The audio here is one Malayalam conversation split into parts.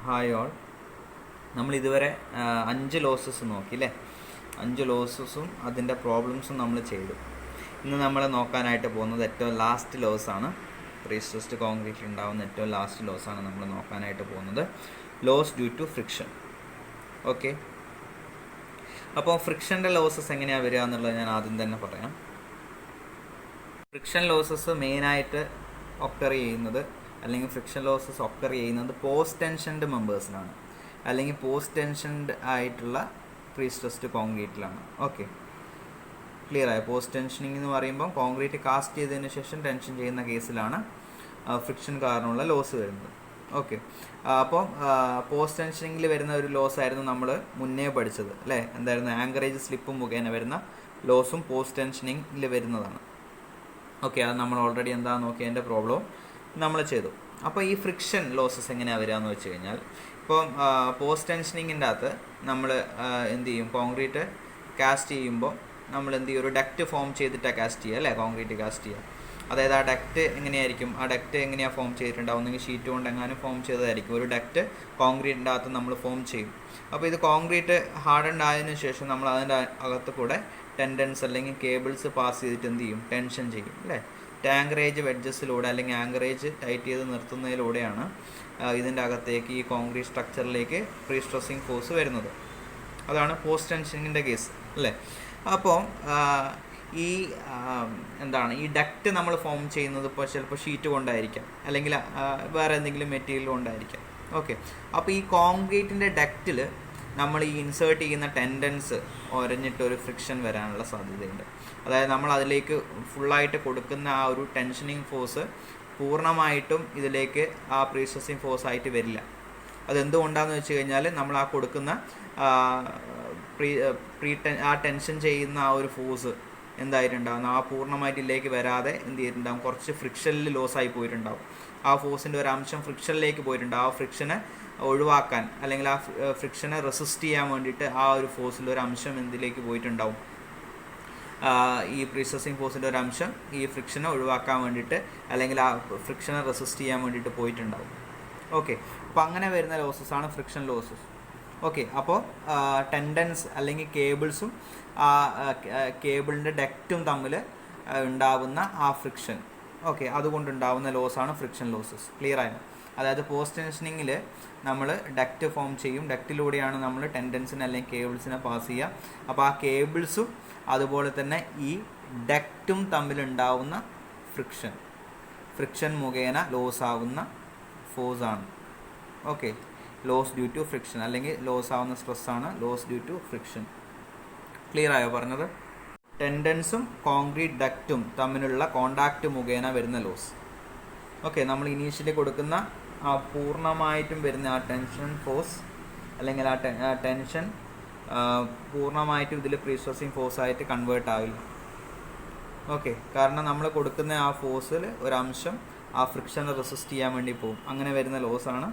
Hi all. നമ്മൾ ഇതുവരെ 5 ലോസസ് നോക്കി അല്ലേ? 5 ലോസസും അതിൻ്റെ പ്രോബ്ലംസും നമ്മൾ ചെയ്തു. ഇന്ന് നമ്മൾ നോക്കാനായിട്ട് പോകുന്നത് ഏറ്റവും ലാസ്റ്റ് ലോസാണ്. പ്രീസ്ട്രെസ്ഡ് കോൺക്രീറ്റിൽ ഉണ്ടാകുന്ന ഏറ്റവും ലാസ്റ്റ് ലോസാണ് നമ്മൾ നോക്കാനായിട്ട് പോകുന്നത്. Loss due to friction. Okay, അപ്പോൾ ഫ്രിക്ഷൻ്റെ ലോസസ് എങ്ങനെയാണ് വരിക എന്നുള്ളത് ഞാൻ ആദ്യം തന്നെ പറയാം. ഫ്രിക്ഷൻ ലോസസ് മെയിനായിട്ട് ഒക്കർ ചെയ്യുന്നത്, അല്ലെങ്കിൽ ഫ്രിക്ഷൻ ലോസസ് ഒക്കർ ചെയ്യുന്നത് പോസ്റ്റ് ടെൻഷൻഡ് മെമ്പേഴ്സിനാണ്, അല്ലെങ്കിൽ പോസ്റ്റ് ടെൻഷൻഡ് ആയിട്ടുള്ള പ്രീസ്ട്രെസ്ഡ് കോൺക്രീറ്റിലാണ്. ഓക്കെ, ക്ലിയർ ആയോ? പോസ്റ്റ് ടെൻഷനിങ് എന്ന് പറയുമ്പോൾ കോൺക്രീറ്റ് കാസ്റ്റ് ചെയ്തതിന് ശേഷം ടെൻഷൻ ചെയ്യുന്ന കേസിലാണ് ഫ്രിക്ഷൻ കാരണമുള്ള ലോസ് വരുന്നത്. ഓക്കെ, അപ്പോൾ പോസ്റ്റ് ടെൻഷനിങ്ങിൽ വരുന്ന ഒരു ലോസ് ആയിരുന്നു നമ്മൾ മുന്നേ പഠിച്ചത് അല്ലേ? എന്തായിരുന്നു? ആങ്കറേജ് സ്ലിപ്പ് മുഖേന വരുന്ന ലോസും പോസ്റ്റ് ടെൻഷനിങ്ങിൽ വരുന്നതാണ്. ഓക്കെ, അത് നമ്മൾ ഓൾറെഡി എന്താ നോക്കിയതിൻ്റെ പ്രോബ്ലം നമ്മൾ ചെയ്തു. അപ്പോൾ ഈ ഫ്രിക്ഷൻ ലോസസ് എങ്ങനെയാണ് വരിക എന്ന് വെച്ച് കഴിഞ്ഞാൽ, ഇപ്പം പോസ്റ്റ് ടെൻഷനിങ്ങിൻ്റെ അകത്ത് നമ്മൾ എന്ത് ചെയ്യും? കോൺക്രീറ്റ് കാസ്റ്റ് ചെയ്യുമ്പോൾ നമ്മൾ എന്ത് ചെയ്യും? ഒരു ഡക്റ്റ് ഫോം ചെയ്തിട്ടാണ് കാസ്റ്റ് ചെയ്യുക അല്ലേ? കോൺക്രീറ്റ് കാസ്റ്റ് ചെയ്യുക. അതായത് ആ ഡക്റ്റ് എങ്ങനെയായിരിക്കും? ആ ഡക്റ്റ് എങ്ങനെയാണ് ഫോം ചെയ്തിട്ടുണ്ടാവും? ഒന്നെങ്കിൽ ഷീറ്റ് കൊണ്ട് എങ്ങാനും ഫോം ചെയ്തതായിരിക്കും. ഒരു ഡക്റ്റ് കോൺക്രീറ്റിൻ്റെ അകത്ത് നമ്മൾ ഫോം ചെയ്യും. അപ്പോൾ ഇത് കോൺക്രീറ്റ് ഹാർഡൻഡ് ആയതിനു ശേഷം നമ്മൾ അതിൻ്റെ അകത്ത് കൂടെ ടെൻഡൻസ് അല്ലെങ്കിൽ കേബിൾസ് പാസ് ചെയ്തിട്ട് എന്ത് ചെയ്യും? ടെൻഷൻ ചെയ്യും അല്ലേ? ആങ്കറേജ് വെഡ്ജസിലൂടെ അല്ലെങ്കിൽ ആങ്കറേജ് ടൈറ്റ് ചെയ്ത് നിർത്തുന്നതിലൂടെയാണ് ഇതിൻ്റെ അകത്തേക്ക് ഈ കോൺക്രീറ്റ് സ്ട്രക്ചറിലേക്ക് പ്രീ സ്ട്രെസ്സിങ് ഫോഴ്സ് വരുന്നത്. അതാണ് പോസ്റ്റ് ടെൻഷനിങ്ങിൻ്റെ കേസ് അല്ലേ? അപ്പോൾ ഈ എന്താണ് ഈ ഡക്റ്റ് നമ്മൾ ഫോം ചെയ്യുന്നത് ഇപ്പോൾ ചിലപ്പോൾ ഷീറ്റ് കൊണ്ടായിരിക്കാം, അല്ലെങ്കിൽ വേറെ എന്തെങ്കിലും മെറ്റീരിയൽ കൊണ്ടായിരിക്കാം. ഓക്കെ, അപ്പോൾ ഈ കോൺക്രീറ്റിൻ്റെ ഡക്റ്റിൽ നമ്മൾ ഈ ഇൻസേർട്ട് ചെയ്യുന്ന ടെൻഡൻസ് ഒരഞ്ഞിട്ടൊരു ഫ്രിക്ഷൻ വരാനുള്ള സാധ്യതയുണ്ട്. അതായത് നമ്മൾ അതിലേക്ക് ഫുള്ളായിട്ട് കൊടുക്കുന്ന ആ ഒരു ടെൻഷനിങ് ഫോഴ്സ് പൂർണ്ണമായിട്ടും ഇതിലേക്ക് ആ പ്രീസ്ട്രെസ്സിങ് ഫോഴ്സ് ആയിട്ട് വരില്ല. അതെന്തുകൊണ്ടാണെന്ന് വെച്ച് കഴിഞ്ഞാൽ നമ്മൾ ആ കൊടുക്കുന്ന ആ ടെൻഷൻ ചെയ്യുന്ന ആ ഒരു ഫോഴ്സ് എന്തായിട്ടുണ്ടാകും? ആ പൂർണ്ണമായിട്ട് ഇതിലേക്ക് വരാതെ എന്ത് ചെയ്തിട്ടുണ്ടാകും? കുറച്ച് ഫ്രിക്ഷനിൽ ലോസായി പോയിട്ടുണ്ടാകും. ആ ഫോഴ്സിൻ്റെ ഒരു അംശം ഫ്രിക്ഷനിലേക്ക് പോയിട്ടുണ്ടാകും. ആ ഫ്രിക്ഷനെ ഒഴിവാക്കാൻ, അല്ലെങ്കിൽ ആ ഫ്രിക്ഷനെ റെസിസ്റ്റ് ചെയ്യാൻ വേണ്ടിയിട്ട് ആ ഒരു ഫോഴ്സിൻ്റെ ഒരു അംശം എന്തിലേക്ക് പോയിട്ടുണ്ടാവും? ഈ പ്രീസ്ട്രെസ്സിങ് ഫോഴ്സിൻ്റെ ഒരു അംശം ഈ ഫ്രിക്ഷനെ ഒഴിവാക്കാൻ വേണ്ടിയിട്ട്, അല്ലെങ്കിൽ ആ ഫ്രിക്ഷനെ റെസിസ്റ്റ് ചെയ്യാൻ വേണ്ടിയിട്ട് പോയിട്ടുണ്ടാവും. ഓക്കെ, അപ്പോൾ അങ്ങനെ വരുന്ന ലോസസാണ് ഫ്രിക്ഷൻ ലോസസ്. ഓക്കെ, അപ്പോൾ ടെൻഡൻസ് അല്ലെങ്കിൽ കേബിൾസും ആ കേബിളിൻ്റെ ഡക്റ്റും തമ്മിൽ ഉണ്ടാവുന്ന ആ ഫ്രിക്ഷൻ, ഓക്കെ, അതുകൊണ്ടുണ്ടാവുന്ന ലോസാണ് ഫ്രിക്ഷൻ ലോസസ്. ക്ലിയർ ആയോ? അതായത് പോസ്റ്റ് ടെൻഷനിങ്ങിൽ നമ്മൾ ഡക്റ്റ് ഫോം ചെയ്യും. ഡക്റ്റിലൂടെയാണ് നമ്മൾ ടെൻഡൻസിനെ അല്ലെങ്കിൽ കേബിൾസിനെ പാസ് ചെയ്യുക. അപ്പോൾ ആ കേബിൾസും അതുപോലെ തന്നെ ഈ ഡക്റ്റും തമ്മിലുണ്ടാവുന്ന ഫ്രിക്ഷൻ മുഖേന ലോസ് ആവുന്ന ഫോഴ്സാണ്. Okay, loss due to friction, അല്ലെങ്കിൽ ലോസ് ആവുന്ന സ്ട്രെസ്സാണ് loss due to friction. Clear ആയോ പറഞ്ഞത്? ടെൻഡൻസും കോൺക്രീറ്റ് ഡക്റ്റും തമ്മിലുള്ള കോണ്ടാക്റ്റ് മുഖേന വരുന്ന ലോസ്. ഓക്കെ, നമ്മൾ ഇനീഷ്യലി കൊടുക്കുന്ന ആ പൂർണ്ണമായിട്ടും വരുന്ന ആ ടെൻഷൻ ഫോഴ്സ്, അല്ലെങ്കിൽ ആ ടെൻഷൻ പൂർണ്ണമായിട്ടും ഇതിൽ പ്രീസ്ട്രെസ്സിങ് ഫോഴ്സായിട്ട് കൺവേർട്ട് ആവില്ല. ഓക്കെ, കാരണം നമ്മൾ കൊടുക്കുന്ന ആ ഫോഴ്സിൽ ഒരംശം ആ ഫ്രിക്ഷനെ റെസിസ്റ്റ് ചെയ്യാൻ വേണ്ടി പോകും. അങ്ങനെ വരുന്ന ലോസാണ്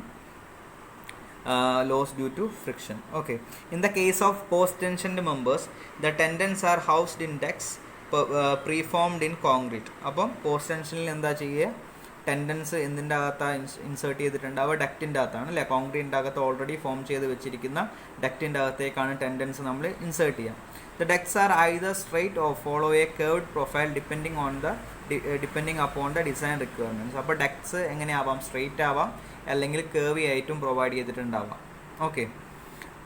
loss due to friction. Okay, in the case of post tensioned members, the tendons are housed in ducts preformed in concrete. അപ്പം പോസ്റ്റ് ടെൻഷനിൽ എന്താ ചെയ്യുക? ടെൻഡൻസ് എന്തിൻ്റെ അകത്താണ് ഇൻസേർട്ട് ചെയ്തിട്ടുണ്ടാവുക? ഡക്റ്റിൻ്റെ അകത്താണ് അല്ലേ? കോൺക്രീറ്റിൻ്റെ അകത്ത് ഓൾറെഡി ഫോം ചെയ്ത് വെച്ചിരിക്കുന്ന ഡക്റ്റിൻ്റെ അകത്തേക്കാണ് ടെൻഡൻസ് നമ്മൾ ഇൻസേർട്ട് ചെയ്യുക. The ducts are either straight or follow a curved profile depending upon the design requirements. അപ്പോൾ ഡക്ട്സ് എങ്ങനെയാവാം? സ്ട്രെയിറ്റ് ആവാം, അല്ലെങ്കിൽ കേർവി ആയിട്ടും പ്രൊവൈഡ് ചെയ്തിട്ടുണ്ടാവാം. Okay,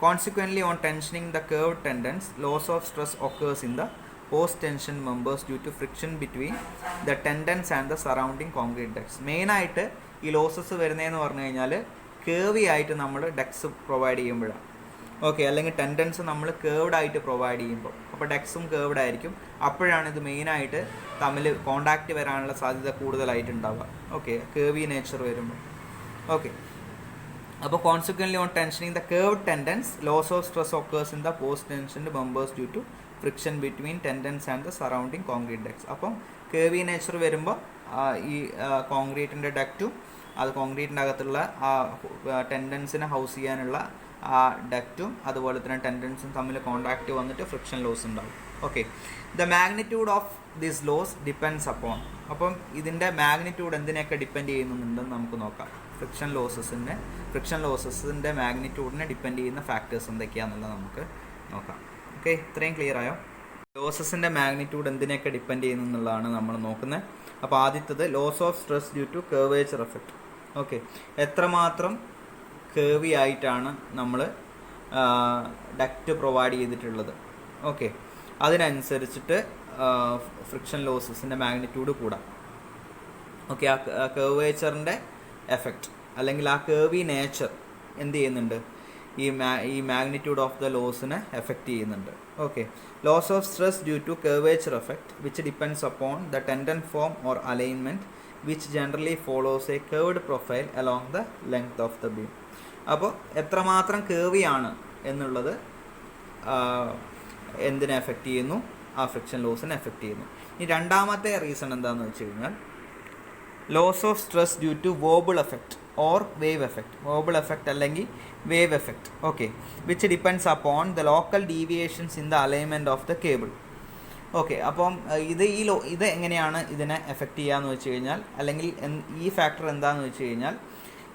consequently on tensioning the curved tendons, loss of stress occurs in the post tension members due to friction between the tendons and the surrounding concrete ducts. മെയിനായിട്ട് ഈ ലോസസ് വരുന്നതെന്ന് പറഞ്ഞു കഴിഞ്ഞാൽ കേർവി ആയിട്ട് നമ്മൾ ഡക്ട്സ് പ്രൊവൈഡ് ചെയ്യുമ്പോഴാണ്. ഓക്കെ, അല്ലെങ്കിൽ ടെൻഡൻസ് നമ്മൾ കേർവ്ഡ് ആയിട്ട് പ്രൊവൈഡ് ചെയ്യുമ്പോൾ, അപ്പോൾ ഡക്ട്സും കേർവ്ഡ് ആയിരിക്കും. അപ്പോഴാണ് ഇത് മെയിനായിട്ട് തമ്മിൽ കോണ്ടാക്റ്റ് വരാനുള്ള സാധ്യത കൂടുതലായിട്ടുണ്ടാവുക. ഓക്കെ, കേർവി നേച്ചർ വരുമ്പോൾ. ഓക്കെ, അപ്പോൾ consequently on tensioning the curved tendons, loss of stress occurs in the post tensioned members due to friction between tendons and the surrounding concrete ducts. അപ്പം കേർവി നേച്ചർ വരുമ്പോൾ ഈ കോൺക്രീറ്റിൻ്റെ ഡക്റ്റും അത് കോൺക്രീറ്റിൻ്റെ അകത്തുള്ള ആ ടെൻഡൻസിനെ ഹൗസ് ചെയ്യാനുള്ള ആ ഡക്റ്റും അതുപോലെ തന്നെ ടെൻഡൻസും തമ്മിൽ കോണ്ടാക്റ്റ് വന്നിട്ട് ഫ്രിക്ഷൻ ലോസ് ഉണ്ടാവും. Okay, the magnitude of this loss depends upon. അപ്പം ഇതിൻ്റെ മാഗ്നിറ്റ്യൂഡ് എന്തിനെയൊക്കെ ഡിപ്പെൻഡ് ചെയ്യുന്നുണ്ടെന്ന് നമുക്ക് നോക്കാം. ഫ്രിക്ഷൻ ലോസസിൻ്റെ മാഗ്നിറ്റ്യൂഡിനെ ഡിപ്പെൻഡ് ചെയ്യുന്ന ഫാക്ടേഴ്സ് എന്തൊക്കെയാണെന്നുള്ളത് നമുക്ക് നോക്കാം. ഓക്കെ, ഇത്രയും ക്ലിയർ ആയോ? ലോസസിൻ്റെ മാഗ്നിറ്റ്യൂഡ് എന്തിനെയൊക്കെ ഡിപ്പെൻഡ് ചെയ്യുന്നു എന്നുള്ളതാണ് നമ്മൾ നോക്കുന്നത്. അപ്പോൾ ആദ്യത്തത് loss of stress due to curvature effect. Okay, എത്രമാത്രം കേവി ആയിട്ടാണ് നമ്മൾ ഡക്റ്റ് പ്രൊവൈഡ് ചെയ്തിട്ടുള്ളത്. ഓക്കെ, അതിനനുസരിച്ചിട്ട് ഫ്രിക്ഷൻ ലോസസിൻ്റെ മാഗ്നിറ്റ്യൂഡ് കൂടാം. ഓക്കെ, ആ കർവേച്ചറിൻ്റെ എഫക്റ്റ് അല്ലെങ്കിൽ ആ കേവി നേച്ചർ എന്ത് ചെയ്യുന്നുണ്ട്, ഈ മാഗ്നിറ്റ്യൂഡ് ഓഫ് ദ ലോസിനെ എഫക്റ്റ് ചെയ്യുന്നുണ്ട്. Okay, loss of stress due to curvature effect which depends upon the tendon form or alignment which generally follows a curved profile along the length of the beam. അപ്പോൾ എത്രമാത്രം കേവിയാണ് എന്നുള്ളത് എന്തിനെ എഫക്റ്റ് ചെയ്യുന്നു, ആ ഫ്രിക്ഷൻ ലോസിനെ എഫക്റ്റ് ചെയ്യുന്നു. ഇനി രണ്ടാമത്തെ റീസൺ എന്താണെന്ന് വെച്ച് കഴിഞ്ഞാൽ loss of stress due to wobble effect or wave effect. Wobble effect അല്ലെങ്കിൽ wave effect. Okay, which depends upon the local deviations in the alignment of the cable. Okay, അപ്പം ഇത് എങ്ങനെയാണ് ഇതിനെ എഫക്റ്റ് ചെയ്യുകയെന്ന് വെച്ച് കഴിഞ്ഞാൽ, അല്ലെങ്കിൽ ഈ ഫാക്ടർ എന്താണെന്ന് വെച്ച് കഴിഞ്ഞാൽ,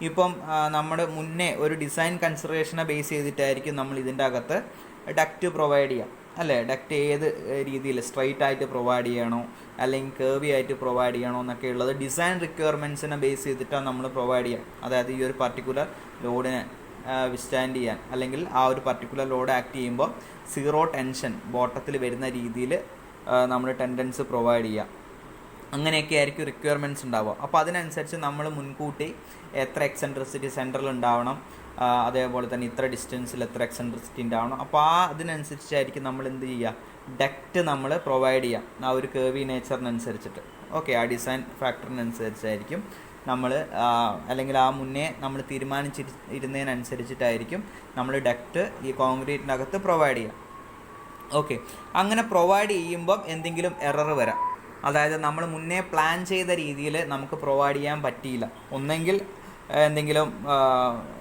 ഇപ്പം നമ്മുടെ മുന്നേ ഒരു ഡിസൈൻ കൺസിഡറേഷനെ ബേസ് ചെയ്തിട്ടായിരിക്കും നമ്മൾ ഇതിൻ്റെ അകത്ത് ഡക്റ്റ് പ്രൊവൈഡ് ചെയ്യാം, അല്ലേ? ഡക്റ്റ് ഏത് രീതിയിൽ സ്ട്രൈറ്റ് ആയിട്ട് പ്രൊവൈഡ് ചെയ്യണോ അല്ലെങ്കിൽ കേർവി ആയിട്ട് പ്രൊവൈഡ് ചെയ്യണോ എന്നൊക്കെ ഉള്ളത് ഡിസൈൻ റിക്വയർമെൻറ്റ്സിനെ ബേസ് ചെയ്തിട്ടാണ് നമ്മൾ പ്രൊവൈഡ് ചെയ്യാം. അതായത് ഈ ഒരു പർട്ടിക്കുലർ ലോഡിനെ വിസ്റ്റാൻഡ് ചെയ്യാൻ, അല്ലെങ്കിൽ ആ ഒരു പർട്ടിക്കുലർ ലോഡ് ആക്ട് ചെയ്യുമ്പോൾ സീറോ ടെൻഷൻ ബോട്ടത്തിൽ വരുന്ന രീതിയിൽ നമ്മൾ ടെൻഡൻസ് പ്രൊവൈഡ് ചെയ്യുക. അങ്ങനെയൊക്കെ ആയിരിക്കും റിക്വയർമെൻറ്റ്സ് ഉണ്ടാവുക. അപ്പോൾ അതിനനുസരിച്ച് നമ്മൾ മുൻകൂട്ടി എത്ര എക്സെൻട്രിസിറ്റി സെൻറ്ററിൽ ഉണ്ടാവണം, അതേപോലെ തന്നെ ഇത്ര ഡിസ്റ്റൻസിൽ എത്ര എക്സെൻട്രിസിറ്റി ഉണ്ടാവണം. അപ്പോൾ അതിനനുസരിച്ചായിരിക്കും നമ്മൾ എന്ത് ചെയ്യുക, ഡക്റ്റ് നമ്മൾ പ്രൊവൈഡ് ചെയ്യാം ആ ഒരു കേർവി നേച്ചറിനനുസരിച്ചിട്ട്. ഓക്കെ, ആ ഡിസൈൻ ഫാക്ടറിനനുസരിച്ചായിരിക്കും നമ്മൾ, അല്ലെങ്കിൽ ആ മുന്നേ നമ്മൾ തീരുമാനിച്ചിരുന്നതിനനുസരിച്ചിട്ടായിരിക്കും നമ്മൾ ഡക്റ്റ് ഈ കോൺക്രീറ്റിൻ്റെ അകത്ത് പ്രൊവൈഡ് ചെയ്യാം. ഓക്കെ, അങ്ങനെ പ്രൊവൈഡ് ചെയ്യുമ്പം എന്തെങ്കിലും എറർ വരാം. അതായത് നമ്മൾ മുന്നേ പ്ലാൻ ചെയ്ത രീതിയിൽ നമുക്ക് പ്രൊവൈഡ് ചെയ്യാൻ പറ്റിയില്ല. ഒന്നെങ്കിൽ എന്തെങ്കിലും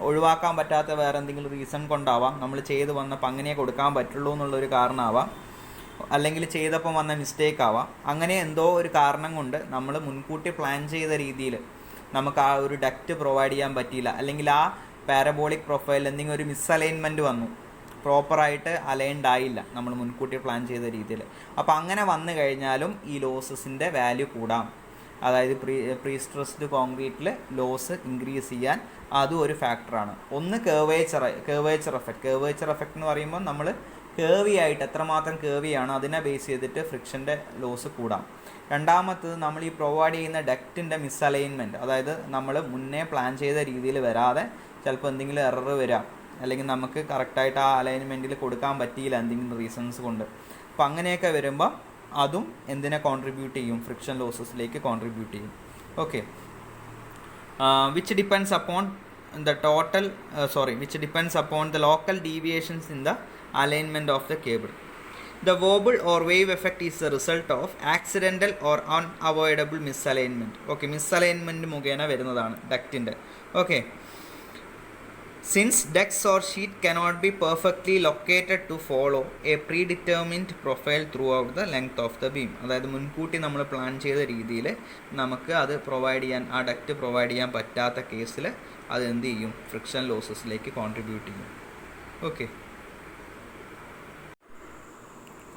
ഒഴിവാക്കാൻ പറ്റാത്ത വേറെ എന്തെങ്കിലും റീസൺ കൊണ്ടാവാം, നമ്മൾ ചെയ്ത് വന്നപ്പോൾ അങ്ങനെ കൊടുക്കാൻ പറ്റുള്ളൂ എന്നുള്ളൊരു കാരണമാവാം, അല്ലെങ്കിൽ ചെയ്തപ്പം വന്ന മിസ്റ്റേക്ക് ആവാം. അങ്ങനെ എന്തോ ഒരു കാരണം കൊണ്ട് നമ്മൾ മുൻകൂട്ടി പ്ലാൻ ചെയ്ത രീതിയിൽ നമുക്ക് ആ ഒരു ഡക്റ്റ് പ്രൊവൈഡ് ചെയ്യാൻ പറ്റിയില്ല, അല്ലെങ്കിൽ ആ പാരബോളിക് പ്രൊഫൈൽ എന്തെങ്കിലും ഒരു മിസ്അലൈൻമെൻറ്റ് വന്നു, പ്രോപ്പറായിട്ട് അലൈൻഡ് ആയില്ല നമ്മൾ മുൻകൂട്ടി പ്ലാൻ ചെയ്ത രീതിയിൽ. അപ്പോൾ അങ്ങനെ വന്നു കഴിഞ്ഞാലും ഈ ലോസസിൻ്റെ വാല്യൂ കൂടാം. അതായത് പ്രീ സ്ട്രെസ്ഡ് കോൺക്രീറ്റിൽ ലോസ് ഇൻക്രീസ് ചെയ്യാൻ അതും ഒരു ഫാക്ടറാണ്. ഒന്ന് കേർവേച്ചർ എഫക്റ്റ് എന്ന് പറയുമ്പോൾ നമ്മൾ കേർവി ആയിട്ട് എത്രമാത്രം കേർവിയാണ് അതിനെ ബേസ് ചെയ്തിട്ട് ഫ്രിക്ഷൻ്റെ ലോസ് കൂടാം. രണ്ടാമത്തത് നമ്മൾ ഈ പ്രൊവൈഡ് ചെയ്യുന്ന ഡക്റ്റിൻ്റെ മിസ്അലൈൻമെൻറ്റ്, അതായത് നമ്മൾ മുന്നേ പ്ലാൻ ചെയ്ത രീതിയിൽ വരാതെ ചിലപ്പോൾ എന്തെങ്കിലും എറർ വരാം, അല്ലെങ്കിൽ നമുക്ക് കറക്റ്റായിട്ട് ആ അലൈൻമെൻറ്റിൽ കൊടുക്കാൻ പറ്റിയില്ല എന്തെങ്കിലും റീസൺസ് കൊണ്ട്. അപ്പോൾ അങ്ങനെയൊക്കെ വരുമ്പോൾ അതും എന്തിനെ കോൺട്രിബ്യൂട്ട് ചെയ്യും, ഫ്രിക്ഷൻ ലോസസിലേക്ക് കോൺട്രിബ്യൂട്ട് ചെയ്യും. Okay, which depends upon the local deviations in the alignment of the cable. The wobble or wave effect is the result of accidental or unavoidable misalignment. Okay, misalignment മുഖേന വരുന്നതാണ് ഡക്റ്റിൻ്റെ. Okay, since ducts or sheet cannot be perfectly located to follow a predetermined profile throughout the length of the beam. അതായത് മുൻകൂട്ടി നമ്മൾ പ്ലാൻ ചെയ്ത രീതിയിൽ നമുക്ക് അത് പ്രൊവൈഡ് ചെയ്യാൻ, ആ ഡക്റ്റ് പ്രൊവൈഡ് ചെയ്യാൻ പറ്റാത്ത കേസിൽ അത് എന്ത് ചെയ്യും, ഫ്രിക്ഷൻ ലോസസിലേക്ക് കോൺട്രിബ്യൂട്ട് ചെയ്യും. ഓക്കെ,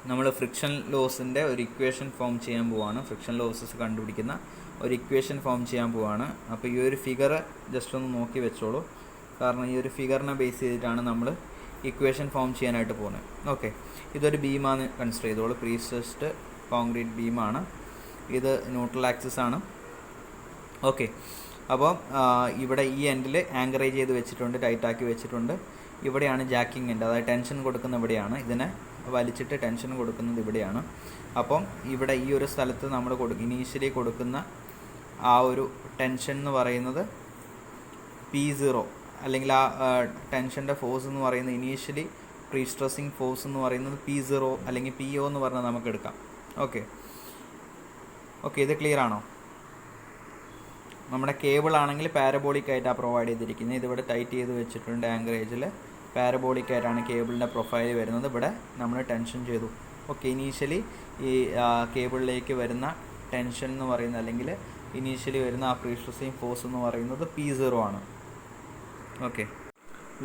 നമ്മൾ ഫ്രിക്ഷൻ ലോസിൻ്റെ ഒരു ഇക്വേഷൻ ഫോം ചെയ്യാൻ പോവാണ്. ഫ്രിക്ഷൻ ലോസസ് കണ്ടുപിടിക്കുന്ന ഒരു ഇക്വേഷൻ ഫോം ചെയ്യാൻ പോവാണ്. അപ്പോൾ ഈ ഒരു ഫിഗർ ജസ്റ്റ് ഒന്ന് നോക്കി വെച്ചോളൂ, കാരണം ഈ ഒരു ഫിഗറിനെ ബേസ് ചെയ്തിട്ടാണ് നമ്മൾ ഇക്വേഷൻ ഫോം ചെയ്യാനായിട്ട് പോകുന്നത്. ഓക്കെ, ഇതൊരു ബീമാണ് കൺസിഡർ ചെയ്തോളൂ. പ്രീ സ്ട്രെസ്ഡ് കോൺക്രീറ്റ് ബീമാണ് ഇത്, ന്യൂട്രൽ ആക്സിസ് ആണ്. ഓക്കെ, അപ്പോൾ ഇവിടെ ഈ എൻഡിൽ ആങ്കറേജ് ചെയ്ത് വെച്ചിട്ടുണ്ട്, ടൈറ്റാക്കി വെച്ചിട്ടുണ്ട്. ഇവിടെയാണ് ജാക്കിങ് എൻഡ്, അതായത് ടെൻഷൻ കൊടുക്കുന്ന ഇവിടെയാണ്, ഇതിനെ വലിച്ചിട്ട് ടെൻഷൻ കൊടുക്കുന്നത് ഇവിടെയാണ്. അപ്പം ഇവിടെ ഈ ഒരു സ്ഥലത്ത് നമ്മൾ ഇനീഷ്യലി കൊടുക്കുന്ന ആ ഒരു ടെൻഷൻ എന്ന് പറയുന്നത് P0, അല്ലെങ്കിൽ ആ ടെൻഷൻ്റെ ഫോഴ്സ് എന്ന് പറയുന്നത് ഇനീഷ്യലി പ്രീ സ്ട്രെസ്സിങ് ഫോഴ്സ് എന്ന് പറയുന്നത് P0 അല്ലെങ്കിൽ PO എന്ന് പറഞ്ഞാൽ നമുക്ക് എടുക്കാം. ഓക്കെ, ഇത് ക്ലിയർ ആണോ? നമ്മുടെ കേബിൾ ആണെങ്കിൽ പാരബോളിക് ആയിട്ടാണ് പ്രൊവൈഡ് ചെയ്തിരിക്കുന്നത്. ഇതിവിടെ ടൈറ്റ് ചെയ്ത് വെച്ചിട്ടുണ്ട് ആങ്കറേജിൽ. പാരബോളിക് ആയിട്ടാണ് കേബിളിൻ്റെ പ്രൊഫൈൽ വരുന്നത്. ഇവിടെ നമ്മൾ ടെൻഷൻ ചെയ്തു. ഓക്കെ, ഇനീഷ്യലി ഈ കേബിളിലേക്ക് വരുന്ന ടെൻഷൻ എന്ന് പറയുന്നത്, അല്ലെങ്കിൽ ഇനീഷ്യലി വരുന്ന ആ പ്രീ സ്ട്രെസ്സിങ് ഫോഴ്സ് എന്ന് പറയുന്നത് P0 ആണ്. ഓക്കെ,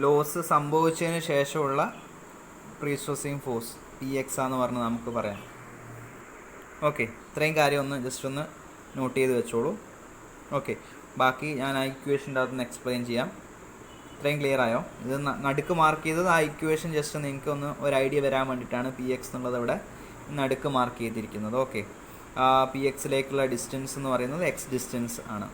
ലോസ് സംഭവിച്ചതിന് ശേഷമുള്ള പ്രീ സ്ട്രെസ്സിങ് ഫോഴ്സ് PX എന്ന് പറഞ്ഞ് നമുക്ക് പറയാം. ഓക്കെ, ഇത്രയും കാര്യം ജസ്റ്റ് ഒന്ന് നോട്ട് ചെയ്ത് വെച്ചോളൂ. ഓക്കെ, ബാക്കി ഞാൻ ആ ഇക്വേഷൻ്റെ അകത്തുനിന്ന് എക്സ്പ്ലെയിൻ ചെയ്യാം. ഇത്രയും ക്ലിയർ ആയോ? ഇത് നടുക്ക് മാർക്ക് ചെയ്തത് ആ ഇക്വേഷൻ ജസ്റ്റ് നിങ്ങൾക്ക് ഒരു ഐഡിയ വരാൻ വേണ്ടിയിട്ടാണ് PX എന്നുള്ളത് ഇവിടെ നടുക്ക് മാർക്ക് ചെയ്തിരിക്കുന്നത്. ഓക്കെ, PXലേക്കുള്ള ഡിസ്റ്റൻസ് എന്ന് പറയുന്നത് X ഡിസ്റ്റൻസ് ആണ്.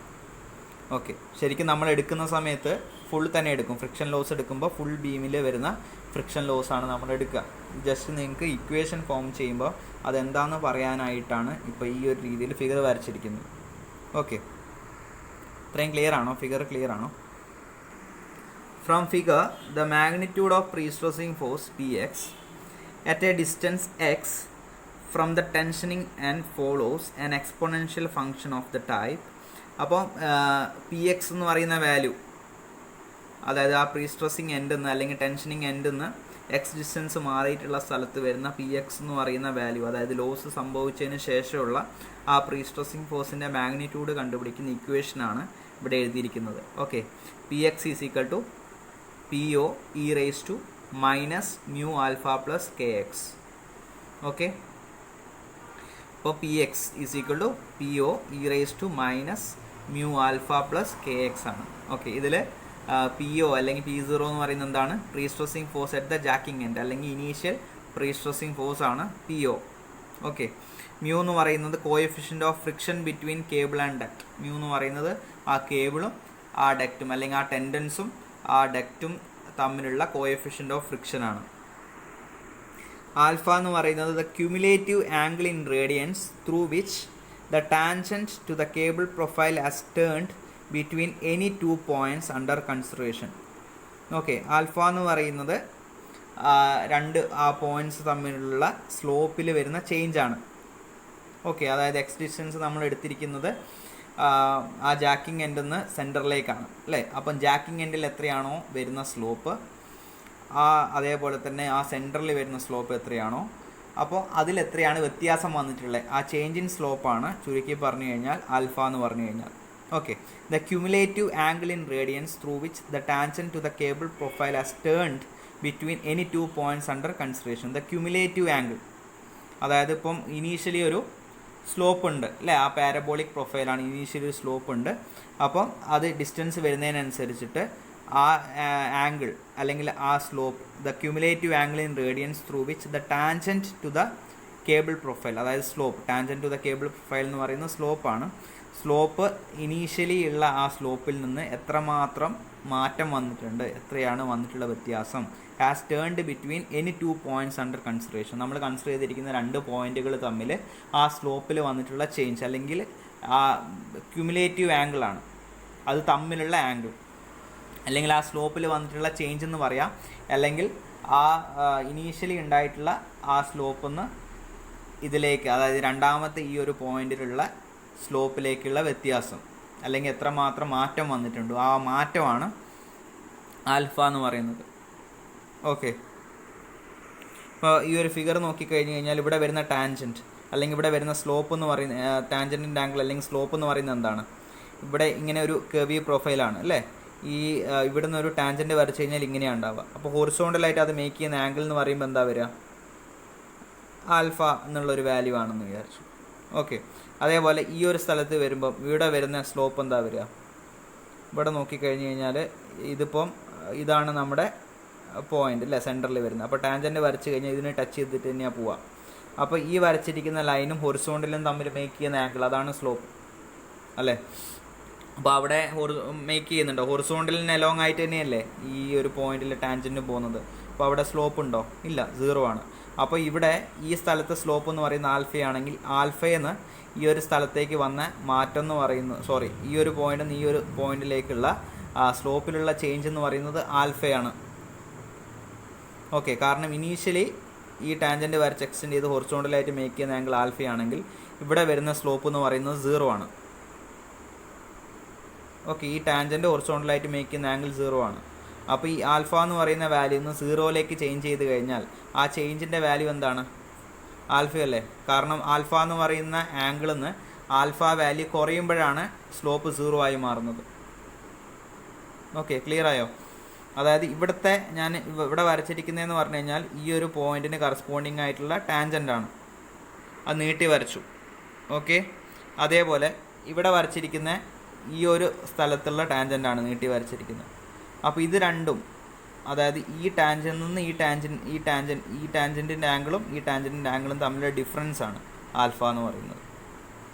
ഓക്കെ, ശരിക്കും നമ്മൾ എടുക്കുന്ന സമയത്ത് ഫുൾ തന്നെ എടുക്കും. ഫ്രിക്ഷൻ ലോസ് എടുക്കുമ്പോൾ ഫുൾ ബീമിൽ വരുന്ന ഫ്രിക്ഷൻ ലോസ് ആണ് നമ്മൾ എടുക്കുക. ജസ്റ്റ് നിങ്ങൾക്ക് ഇക്വേഷൻ ഫോം ചെയ്യുമ്പോൾ അതെന്താണെന്ന് പറയാനായിട്ടാണ് ഇപ്പോൾ ഈ ഒരു രീതിയിൽ ഫിഗർ വരച്ചിരിക്കുന്നത്. ഓക്കെ, ഇത്രയും ക്ലിയർ ആണോ? ഫിഗർ ക്ലിയർ ആണോ? From figure the magnitude of prestressing force PX at a distance X from the tensioning and follows an exponential function of the type. അപ്പോൾ PX എന്ന് പറയുന്ന വാല്യൂ, അതായത് ആ പ്രീ സ്ട്രെസ്സിങ് എൻഡിൽ നിന്ന് അല്ലെങ്കിൽ ടെൻഷനിങ് എൻഡിൽ നിന്ന് X ഡിസ്റ്റൻസ് മാറിയിട്ടുള്ള സ്ഥലത്ത് വരുന്ന PX എന്ന് പറയുന്ന വാല്യൂ, അതായത് ലോസ് സംഭവിച്ചതിന് ശേഷമുള്ള ആ പ്രീ സ്ട്രെസ്സിങ് ഫോഴ്സിൻ്റെ മാഗ്നിറ്റ്യൂഡ് കണ്ടുപിടിക്കുന്ന ഇക്വേഷനാണ് ഇവിടെ എഴുതിയിരിക്കുന്നത്. Okay, PX is equal to PO e raise to minus mu alpha plus KX. Okay, അപ്പോൾ PX is equal to PO e raise to minus mu alpha plus KX ആണ്. ഓക്കെ, ഇതിൽ PO അല്ലെങ്കിൽ P0 എന്ന് പറയുന്നത് എന്താണ്? Prestressing force at the jacking end അല്ലെങ്കിൽ ഇനീഷ്യൽ പ്രീ സ്ട്രെസ്സിങ് ഫോഴ്സ് ആണ് PO. ഓക്കെ, മ്യൂ എന്ന് പറയുന്നത് coefficient of friction between cable and duct. Mu എന്ന് പറയുന്നത് ആ കേബിളും ആ ഡക്റ്റും അല്ലെങ്കിൽ ആ ടെൻഡൻസും ആ ഡക്റ്റും തമ്മിലുള്ള കോഎഫിഷ്യൻ്റ് ഓഫ് ഫ്രിക്ഷൻ ആണ്. ആൽഫ എന്ന് പറയുന്നത് the cumulative angle in radians through which the tangent to the cable profile has turned between any two points under consideration. Okay, alpha എന്ന് പറയുന്നത് രണ്ട് ആ പോയിൻറ്റ്സ് തമ്മിലുള്ള സ്ലോപ്പിൽ വരുന്ന ചേഞ്ച് ആണ്. ഓക്കെ, അതായത് X ഡിസ്റ്റൻസ് നമ്മൾ എടുത്തിരിക്കുന്നത് ആ ജാക്കിംഗ് എൻഡിൽ നിന്ന് സെൻറ്ററിലേക്കാണ് അല്ലേ. അപ്പം ജാക്കിംഗ് എൻഡിൽ എത്രയാണോ വരുന്ന സ്ലോപ്പ്, അതേപോലെ തന്നെ ആ സെൻറ്ററിൽ വരുന്ന സ്ലോപ്പ് എത്രയാണോ, അപ്പോൾ അതിലെത്രയാണ് വ്യത്യാസം വന്നിട്ടുള്ളത്, ആ ചേഞ്ച് ഇൻ സ്ലോപ്പാണ് ചുരുക്കി പറഞ്ഞു കഴിഞ്ഞാൽ ആൽഫ എന്ന് പറഞ്ഞു കഴിഞ്ഞാൽ. Okay, the cumulative angle in radians through which the tangent to the cable profile has turned between any two points under consideration. The cumulative angle, അതായത് ഇപ്പം ഇനീഷ്യലി ഒരു സ്ലോപ്പ് ഉണ്ട് അല്ലേ, ആ പാരബോളിക് പ്രൊഫൈലാണ്, ഇനീഷ്യലി ഒരു സ്ലോപ്പ് ഉണ്ട്. അപ്പം അത് ഡിസ്റ്റൻസ് വരുന്നതിനനുസരിച്ചിട്ട് ആ ആംഗിൾ അല്ലെങ്കിൽ ആ slope, the cumulative angle in radians through which the tangent to the cable profile, അതായത് slope, tangent to the cable profile എന്ന് പറയുന്ന സ്ലോപ്പാണ്. സ്ലോപ്പ് ഇനീഷ്യലി ഉള്ള ആ സ്ലോപ്പിൽ നിന്ന് എത്രമാത്രം മാറ്റം വന്നിട്ടുണ്ട്, എത്രയാണ് വന്നിട്ടുള്ള വ്യത്യാസം, has turned between any two points under consideration. നമ്മൾ കൺസിഡർ ചെയ്തിരിക്കുന്ന രണ്ട് പോയിൻറ്റുകൾ തമ്മിൽ ആ സ്ലോപ്പിൽ വന്നിട്ടുള്ള ചേഞ്ച് അല്ലെങ്കിൽ ആ ക്യുമുലേറ്റീവ് ആംഗിളാണ്, അത് തമ്മിലുള്ള ആംഗിൾ അല്ലെങ്കിൽ ആ സ്ലോപ്പിൽ വന്നിട്ടുള്ള ചേഞ്ച് എന്ന് പറയാം. അല്ലെങ്കിൽ ആ ഇനീഷ്യലി ഉണ്ടായിട്ടുള്ള ആ സ്ലോപ്പിൽ ഇതിലേക്ക്, അതായത് രണ്ടാമത്തെ ഈ ഒരു പോയിന്റിലുള്ള സ്ലോപ്പിലേക്കുള്ള വ്യത്യാസം അല്ലെങ്കിൽ എത്രമാത്രം മാറ്റം വന്നിട്ടുണ്ടോ ആ മാറ്റമാണ് ആൽഫ എന്ന് പറയുന്നത്. ഓക്കെ, ഇപ്പോൾ ഈ ഒരു ഫിഗർ നോക്കിക്കഴിഞ്ഞ് കഴിഞ്ഞാൽ ഇവിടെ വരുന്ന ടാൻജൻറ്റ് അല്ലെങ്കിൽ ഇവിടെ വരുന്ന സ്ലോപ്പ് എന്ന് പറയുന്ന ടാൻജൻറ്റിൻ്റെ ആംഗിൾ അല്ലെങ്കിൽ സ്ലോപ്പ് എന്ന് പറയുന്നത് എന്താണ്? ഇവിടെ ഇങ്ങനെ ഒരു കർവി പ്രൊഫൈലാണ് അല്ലേ. ഈ ഇവിടുന്ന് ഒരു ടാൻജൻറ്റ് വരച്ച് കഴിഞ്ഞാൽ ഇങ്ങനെയാണ് ഉണ്ടാവുക. അപ്പോൾ ഹൊറിസോണ്ടലായിട്ട് അത് മേക്ക് ചെയ്യുന്ന ആംഗിൾ എന്ന് പറയുമ്പോൾ എന്താ വരിക? ആൽഫ എന്നുള്ളൊരു വാല്യൂ ആണെന്ന് വിചാരിച്ചു. ഓക്കെ, അതേപോലെ ഈ ഒരു സ്ഥലത്ത് വരുമ്പം ഇവിടെ വരുന്ന സ്ലോപ്പ് എന്താ വരിക? ഇവിടെ നോക്കിക്കഴിഞ്ഞ് കഴിഞ്ഞാൽ ഇതിപ്പം ഇതാണ് നമ്മുടെ പോയിന്റ് അല്ലേ, സെൻറ്ററിൽ വരുന്നത്. അപ്പോൾ ടാൻജൻറ്റ് വരച്ച് കഴിഞ്ഞാൽ ഇതിനെ ടച്ച് ചെയ്തിട്ട് തന്നെയാണ് പോവുക. അപ്പോൾ ഈ വരച്ചിരിക്കുന്ന ലൈനും ഹൊറിസോണ്ടലും തമ്മിൽ മേക്ക് ചെയ്യുന്ന ആംഗിൾ അതാണ് സ്ലോപ്പ് അല്ലേ. അപ്പോൾ അവിടെ മേക്ക് ചെയ്യുന്നുണ്ടോ? ഹൊറിസോണ്ടലിന് എലോങ് ആയിട്ട് തന്നെയല്ലേ ഈ ഒരു പോയിന്റിൽ ടാൻജൻറ്റ് പോകുന്നത്. അപ്പോൾ അവിടെ സ്ലോപ്പ് ഉണ്ടോ? ഇല്ല, 0 ആണ്. അപ്പോൾ ഇവിടെ ഈ സ്ഥലത്ത് സ്ലോപ്പ് എന്ന് പറയുന്ന ആൽഫയാണെങ്കിൽ ആൽഫയെന്ന് ഈ ഒരു സ്ഥലത്തേക്ക് വന്ന മാറ്റം എന്ന് പറയുന്നത് ഈ ഒരു പോയിന്റിൽ നിന്ന് ഈ ഒരു പോയിന്റിലേക്കുള്ള സ്ലോപ്പിലുള്ള ചേഞ്ച് എന്ന് പറയുന്നത് ആൽഫയാണ്. ഓക്കെ, കാരണം ഇനീഷ്യലി ഈ ടാൻജൻറ്റ് വരച്ച് എക്സ്റ്റെൻഡ് ചെയ്ത് ഹൊറിസോണ്ടലായിട്ട് മേക്ക് ചെയ്യുന്ന ആംഗിൾ ആൽഫയാണെങ്കിൽ ഇവിടെ വരുന്ന സ്ലോപ്പ് എന്ന് പറയുന്നത് 0 ആണ്. ഓക്കെ, ഈ ടാൻജൻറ്റ് ഹൊറിസോണ്ടലായിട്ട് മേക്ക് ചെയ്യുന്ന ആംഗിൾ 0 ആണ്. അപ്പോൾ ഈ ആൽഫ എന്ന് പറയുന്ന വാല്യൂ നിന്ന് 0ലേക്ക് ചേഞ്ച് ചെയ്ത് കഴിഞ്ഞാൽ ആ ചേഞ്ചിൻ്റെ വാല്യൂ എന്താണ്? ആൽഫ അല്ലേ. കാരണം ആൽഫ എന്ന് പറയുന്ന ആംഗിളിൽ നിന്ന് ആൽഫ വാല്യൂ കുറയുമ്പോഴാണ് സ്ലോപ്പ് 0 ആയി മാറുന്നത്. ഓക്കെ, ക്ലിയർ ആയോ? അതായത് ഇവിടുത്തെ ഞാൻ ഇവിടെ വരച്ചിരിക്കുന്നതെന്ന് പറഞ്ഞു കഴിഞ്ഞാൽ ഈ ഒരു പോയിന്റിന് കറസ്പോണ്ടിങ് ആയിട്ടുള്ള ടാൻജൻ്റ് ആണ്, അത് നീട്ടി വരച്ചു. ഓക്കെ, അതേപോലെ ഇവിടെ വരച്ചിരിക്കുന്ന ഈ ഒരു സ്ഥലത്തുള്ള ടാൻജൻ്റ് ആണ് നീട്ടി വരച്ചിരിക്കുന്നത്. അപ്പോൾ ഇത് രണ്ടും, അതായത് ഈ ടാൻജൻ്റിൽ നിന്ന് ഈ ടാൻജൻറ്റിൻ്റെ ആംഗിളും ഈ ടാൻജൻറ്റിൻ്റെ ആംഗിളും തമ്മിലുള്ള ഡിഫറൻസ് ആണ് ആൽഫ എന്ന് പറയുന്നത്.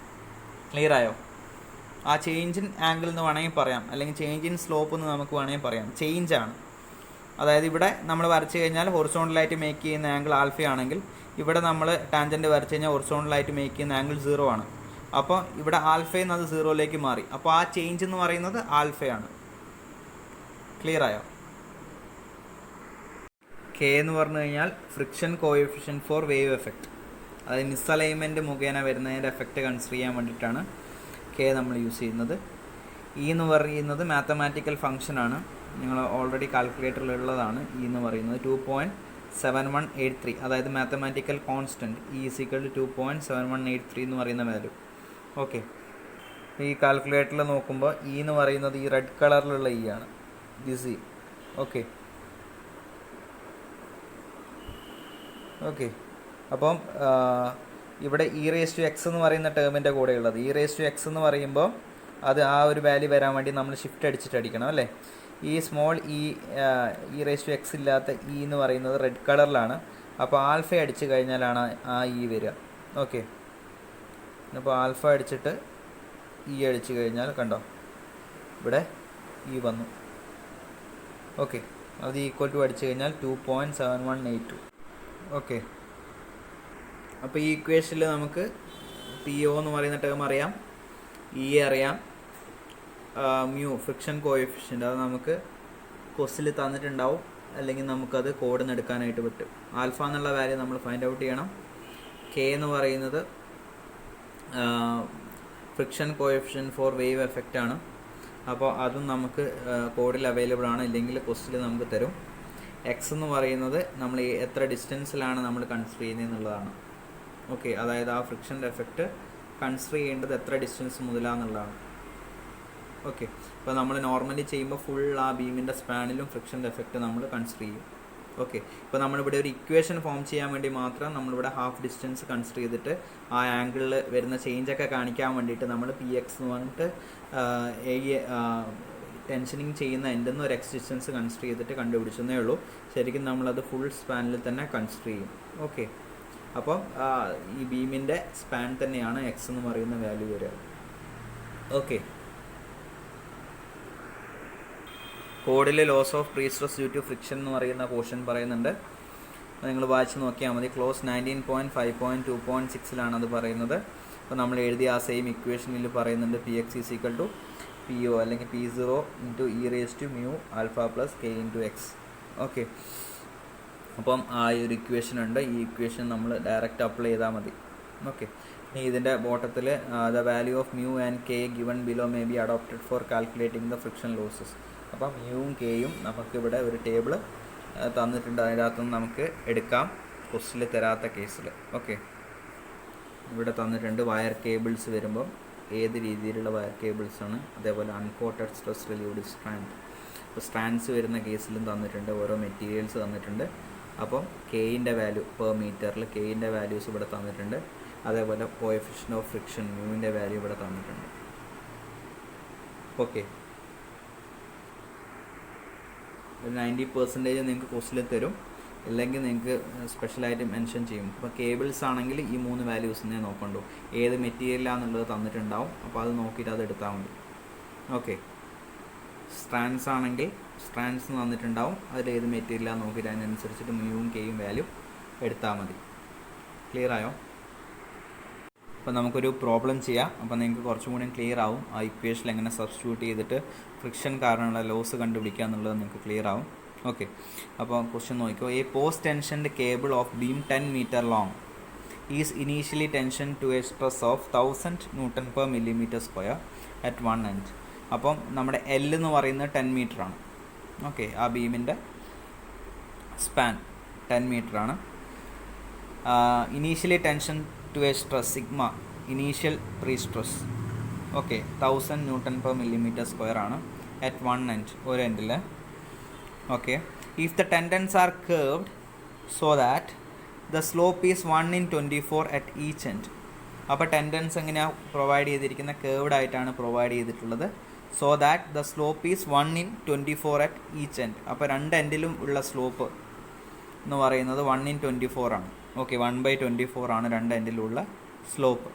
ക്ലിയർ ആയോ? ആ ചേഞ്ച് ഇൻ ആംഗിൾ എന്ന് വേണമെങ്കിൽ പറയാം, അല്ലെങ്കിൽ ചേഞ്ച് ഇൻ സ്ലോപ്പ് എന്ന് നമുക്ക് വേണമെങ്കിൽ പറയാം. ചേഞ്ച് ആണ്, അതായത് ഇവിടെ നമ്മൾ വരച്ച് കഴിഞ്ഞാൽ ഹൊറിസോണ്ടലായിട്ട് മേക്ക് ചെയ്യുന്ന ആംഗിൾ ആൽഫ ആണെങ്കിൽ ഇവിടെ നമ്മൾ ടാൻജൻറ്റ് വരച്ച് കഴിഞ്ഞാൽ ഹൊറിസോണ്ടലായിട്ട് മേക്ക് ചെയ്യുന്ന ആംഗിൾ 0 ആണ്. അപ്പോൾ ഇവിടെ ആൽഫയിൽ നിന്ന് അത് 0ലേക്ക് മാറി. അപ്പോൾ ആ ചേഞ്ച് എന്ന് പറയുന്നത് ആൽഫയാണ്. ക്ലിയർ ആയോ? കെ എന്ന് പറഞ്ഞു കഴിഞ്ഞാൽ friction coefficient for wave effect, അതായത് മിസ്അലൈൻമെൻറ്റ് മുഖേന വരുന്നതിൻ്റെ എഫക്റ്റ് കൺസിഡർ ചെയ്യാൻ വേണ്ടിയിട്ടാണ് കെ നമ്മൾ യൂസ് ചെയ്യുന്നത്. ഇ എന്ന് പറയുന്നത് മാത്തമാറ്റിക്കൽ ഫംഗ്ഷനാണ്, നിങ്ങൾ ഓൾറെഡി കാൽക്കുലേറ്ററിലുള്ളതാണ്. ഇ എന്ന് പറയുന്നത് 2.7183, അതായത് mathematical constant e equal to 2.7183 എന്ന് പറയുന്ന വാല്യൂ. ഓക്കെ, ഈ കാൽക്കുലേറ്ററിൽ നോക്കുമ്പോൾ ഇ എന്ന് പറയുന്നത് ഈ റെഡ് കളറിലുള്ള ഇ ആണ്, ദിസ് ഇ. ഓക്കെ ഓക്കെ അപ്പം ഇവിടെ ഇ റേസ് ടു എക്സ് എന്ന് പറയുന്ന ടേമിൻ്റെ കൂടെ ഉള്ളത്, ഇ റേസ് ടു എക്സ് എന്ന് പറയുമ്പോൾ അത് ആ ഒരു വാല്യൂ വരാൻ വേണ്ടി നമ്മൾ ഷിഫ്റ്റ് അടിച്ചിട്ട് അടിക്കണം അല്ലേ. ഈ small e raise to x ഇല്ലാത്ത ഇ എന്ന് പറയുന്നത് റെഡ് കളറിലാണ്. അപ്പോൾ ആൽഫ അടിച്ച് കഴിഞ്ഞാലാണ് ആ ഇ വരിക. ഓക്കെ, അപ്പോൾ ആൽഫ അടിച്ചിട്ട് ഇ അടിച്ച് കഴിഞ്ഞാൽ കണ്ടോ ഇവിടെ ഇ വന്നു. ഓക്കെ, അത് ഈക്വൽ ടു അടിച്ച് കഴിഞ്ഞാൽ 2.7182. ഓക്കെ, അപ്പോൾ ഈ ഇക്വേഷനിൽ നമുക്ക് പി ഒ എന്ന് പറയുന്ന ടേം അറിയാം, ഇ അറിയാം, മ്യൂ ഫ്രിക്ഷൻ കോഎഫിഷ്യൻ്റ് അത് നമുക്ക് ക്വസ്റ്റിൽ തന്നിട്ടുണ്ടാവും, അല്ലെങ്കിൽ നമുക്കത് കോഡിൽ നിന്ന് എടുക്കാനായിട്ട് പറ്റും. ആൽഫ എന്നുള്ള വാല്യൂ നമ്മൾ ഫൈൻഡ് ഔട്ട് ചെയ്യണം. കെ എന്ന് പറയുന്നത് friction coefficient for wave effect ആണ്. അപ്പോൾ അതും നമുക്ക് കോഡിൽ അവൈലബിൾ ആണ്, ഇല്ലെങ്കിൽ ക്വസ്റ്റിൽ നമുക്ക് തരും. എക്സ് എന്ന് പറയുന്നത് നമ്മൾ എത്ര ഡിസ്റ്റൻസിലാണ് നമ്മൾ കൺസിഡർ ചെയ്യുന്നത് എന്നുള്ളതാണ്. ഓക്കെ, അതായത് ആ ഫ്രിക്ഷൻ്റെ എഫക്റ്റ് കൺസിഡർ ചെയ്യേണ്ടത് എത്ര ഡിസ്റ്റൻസ് മുതലാണെന്നുള്ളതാണ്. ഓക്കെ, ഇപ്പോൾ നമ്മൾ നോർമലി ചെയ്യുമ്പോൾ ഫുൾ ആ ബീമിൻ്റെ സ്പാനിലും ഫ്രിക്ഷൻ്റെ എഫക്റ്റ് നമ്മൾ കൺസിഡർ ചെയ്യും. ഓക്കെ, ഇപ്പോൾ നമ്മളിവിടെ ഒരു ഇക്വേഷൻ ഫോം ചെയ്യാൻ വേണ്ടി മാത്രം നമ്മളിവിടെ ഹാഫ് ഡിസ്റ്റൻസ് കൺസിഡർ ചെയ്തിട്ട് ആ ആംഗിളിൽ വരുന്ന ചേഞ്ചൊക്കെ കാണിക്കാൻ വേണ്ടിയിട്ട് നമ്മൾ പി എക്സ് എന്ന് പറഞ്ഞിട്ട് ടെൻഷനിങ് ചെയ്യുന്ന എൻ്റെ നിന്ന് ഒരു എക്സ് ഡിസ്റ്റൻസ് കൺസിഡർ ചെയ്തിട്ട് കണ്ടുപിടിച്ചെന്നേ ഉള്ളൂ. ശരിക്കും നമ്മളത് ഫുൾ സ്പാനിൽ തന്നെ കൺസിഡർ ചെയ്യും. ഓക്കെ, അപ്പം ഈ ബീമിൻ്റെ സ്പാൻ തന്നെയാണ് എക്സ് എന്ന് പറയുന്ന വാല്യൂ വരിക. ഓക്കെ, കോഡിൽ loss of pre stress due to friction എന്ന് പറയുന്ന പോർഷൻ പറയുന്നുണ്ട്, നിങ്ങൾ വായിച്ച് നോക്കിയാൽ മതി. ക്ലോസ് 19.5.2.6 അത് പറയുന്നത്. അപ്പോൾ നമ്മൾ എഴുതിയ ആ സെയിം ഇക്വേഷനിൽ പറയുന്നുണ്ട് P X is equal to P O അല്ലെങ്കിൽ P0 into e raise to mu alpha plus K into x. Okay, അപ്പം ആ ഒരു ഇക്വേഷൻ ഉണ്ട്, ഈ ഇക്വേഷൻ നമ്മൾ ഡയറക്റ്റ് അപ്ലൈ ചെയ്താൽ മതി. ഓക്കെ, ഇനി ഇതിൻ്റെ ബോട്ടത്തിൽ the value of mu and K given below may be adopted for calculating the friction losses. അപ്പം മ്യൂവും കെയും നമുക്കിവിടെ ഒരു ടേബിൾ തന്നിട്ടുണ്ട്, അതിൻ്റെ അകത്തുനിന്ന് നമുക്ക് എടുക്കാം ക്വസ്റ്റിൽ തരാത്ത കേസിൽ. ഓക്കെ, ഇവിടെ തന്നിട്ടുണ്ട് വയർ കേബിൾസ് വരുമ്പം ഏത് രീതിയിലുള്ള വയർ കേബിൾസാണ്, അതേപോലെ അൺകോട്ടഡ് സ്ട്രെസ് റിലീവ്ഡ് സ്ട്രാൻഡ്. ഇപ്പോൾ സ്ട്രാൻഡ്സ് വരുന്ന കേസിലും തന്നിട്ടുണ്ട്, ഓരോ മെറ്റീരിയൽസ് തന്നിട്ടുണ്ട്. അപ്പം കെയിൻ്റെ വാല്യൂ പെർ മീറ്ററിൽ കെയിൻ്റെ വാല്യൂസ് ഇവിടെ തന്നിട്ടുണ്ട്, അതേപോലെ കോഎഫിഷ്യൻ്റ് ഓഫ് ഫ്രിക്ഷൻ മ്യൂവിൻ്റെ വാല്യൂ ഇവിടെ തന്നിട്ടുണ്ട്. ഓക്കെ, ഒരു 90% നിങ്ങൾക്ക് ക്വസ്റ്റിൽ തരും, ഇല്ലെങ്കിൽ നിങ്ങൾക്ക് സ്പെഷ്യലായിട്ട് മെൻഷൻ ചെയ്യും. ഇപ്പോൾ കേബിൾസ് ആണെങ്കിൽ ഈ 3 വാല്യൂസിനെ നോക്കണ്ടു, ഏത് മെറ്റീരിയലാണെന്നുള്ളത് തന്നിട്ടുണ്ടാവും. അപ്പോൾ അത് നോക്കിയിട്ട് അത് എടുത്താൽ മതി. ഓക്കെ, സ്ട്രാൻഡ്സ് ആണെങ്കിൽ സ്ട്രാൻഡ്സ് തന്നിട്ടുണ്ടാവും, അതിൽ ഏത് മെറ്റീരിയലാണെന്ന് നോക്കിയിട്ട് അതിനനുസരിച്ചിട്ട് മ്യൂവും കെയും വാല്യൂ എടുത്താൽ മതി. ക്ലിയർ ആയോ? അപ്പോൾ നമുക്കൊരു പ്രോബ്ലം ചെയ്യാം, അപ്പോൾ നിങ്ങൾക്ക് കുറച്ചും കൂടി ക്ലിയർ ആവും ആ ഇക്വേഷൻ എങ്ങനെ സബ്സ്റ്റിറ്റ്യൂട്ട് ചെയ്തിട്ട് ഫ്രിക്ഷൻ കാരണമുള്ള ലോസ് കണ്ടുപിടിക്കുക എന്നുള്ളത് നിങ്ങൾക്ക് ക്ലിയർ ആവും. ഓക്കെ, അപ്പോൾ ക്വസ്റ്റ്യൻ നോക്കിക്കോ. A post tensioned cable of beam 10 meter long is initially tension to a stress of 1000 Nm/mm² at one end. അപ്പം നമ്മുടെ എൽ എന്ന് പറയുന്നത് 10 meter ആണ്. ഓക്കെ, ആ ബീമിൻ്റെ സ്പാൻ 10 meter ആണ്. Initially tension to a stress sigma initial prestress. Okay, 1000 Nm/mm² ആണ് അറ്റ് വൺ എൻഡ്, ഒരു എൻഡിൽ. Okay, if the tendons are curved so that the slope is 1/24 at each end. അപ്പോൾ ടെൻഡൻസ് എങ്ങനെയാണ് പ്രൊവൈഡ് ചെയ്തിരിക്കുന്നത്? കേർവ്ഡ് ആയിട്ടാണ് പ്രൊവൈഡ് ചെയ്തിട്ടുള്ളത്. So that the slope is 1/24 at each end. അപ്പോൾ രണ്ട് എൻഡിലും ഉള്ള സ്ലോപ്പ് എന്ന് പറയുന്നത് 1/24 ആണ്. ഓക്കെ, 1/24 ആണ് രണ്ട് എൻഡിലുള്ള സ്ലോപ്പ്.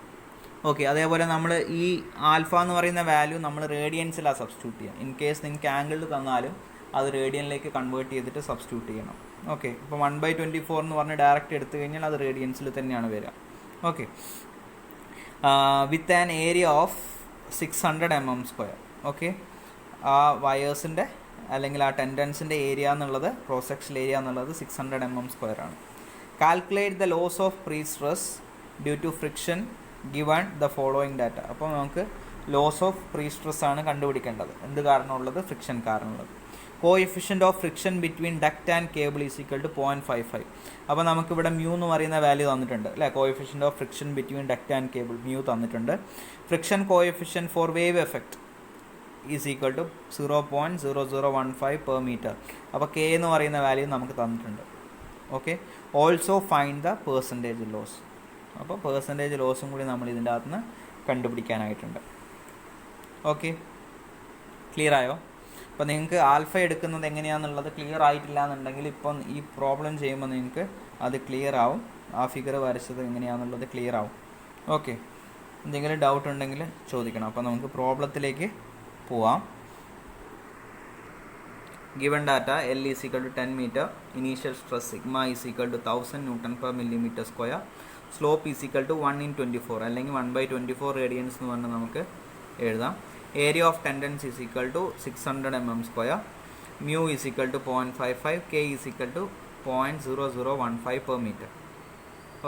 ഓക്കെ, അതേപോലെ നമ്മൾ ഈ ആൽഫ എന്ന് പറയുന്ന വാല്യൂ നമ്മൾ റേഡിയൻസിലാണ് സബ്സ്റ്റിറ്റ്യൂട്ട് ചെയ്യുക. ഇൻ കേസ് നിങ്ങൾക്ക് ആംഗിൾ തന്നാലും അത് റേഡിയനിലേക്ക് കൺവേർട്ട് ചെയ്തിട്ട് സബ്സ്റ്റിറ്റ്യൂട്ട് ചെയ്യണം. ഓക്കെ, ഇപ്പോൾ 1/24 എന്ന് പറഞ്ഞ് ഡയറക്റ്റ് എടുത്തു കഴിഞ്ഞാൽ അത് റേഡിയൻസിൽ തന്നെയാണ് വരിക. Okay, with an area of 600 mm². Okay, ആ വയേഴ്സിൻ്റെ അല്ലെങ്കിൽ ആ ടെൻഡൻസിൻ്റെ ഏരിയ എന്നുള്ളത്, ക്രോസ് സെക്ഷൽ ഏരിയ എന്നുള്ളത് 600 mm² ആണ്. Calculate the loss of pre stress due to friction given the following data. അപ്പോൾ നമുക്ക് ലോസ് ഓഫ് പ്രീ സ്ട്രെസ് ആണ് കണ്ടുപിടിക്കേണ്ടത്. എന്ത് കാരണമുള്ളത്? ഫ്രിക്ഷൻ കാരണമുള്ളത്. Coefficient of friction between duct and cable is equal to 0.55. അപ്പോൾ നമുക്കിവിടെ മ്യൂ എന്ന് പറയുന്ന വാല്യൂ തന്നിട്ടുണ്ട് അല്ലേ? Coefficient of friction between duct and cable mu തന്നിട്ടുണ്ട്. Friction coefficient for wave effect is equal to 0.0015/m. അപ്പോൾ കെ എന്ന് പറയുന്ന വാല്യൂ നമുക്ക് തന്നിട്ടുണ്ട്. Okay, also find the percentage loss. അപ്പോൾ പെർസെൻറ്റേജ് ലോസും കൂടി നമ്മൾ ഇതിൻ്റെ അകത്ത് നിന്ന് കണ്ടുപിടിക്കാനായിട്ടുണ്ട്. ഓക്കെ, ക്ലിയർ ആയോ? അപ്പോൾ നിങ്ങൾക്ക് ആൽഫ എടുക്കുന്നത് എങ്ങനെയാണെന്നുള്ളത് ക്ലിയർ ആയിട്ടില്ല എന്നുണ്ടെങ്കിൽ ഇപ്പം ഈ പ്രോബ്ലം ചെയ്യുമ്പോൾ നിങ്ങൾക്ക് അത് ക്ലിയർ ആവും. ആ ഫിഗർ വരച്ചത് എങ്ങനെയാണെന്നുള്ളത് ക്ലിയർ ആവും. ഓക്കെ, എന്തെങ്കിലും ഡൗട്ട് ഉണ്ടെങ്കിൽ ചോദിക്കണം. അപ്പോൾ നമുക്ക് പ്രോബ്ലത്തിലേക്ക് പോവാം. Given data, L is equal to 10 meter, initial stress sigma is equal to 1000 Nm/mm², slope is equal to 1/24 അല്ലെങ്കിൽ 1/24 റേഡിയൻസ് എന്ന് പറഞ്ഞാൽ നമുക്ക് എഴുതാം. Area of tendons is equal to 600 mm², mu is equal to 0.55, k is equal to 0.0015/m.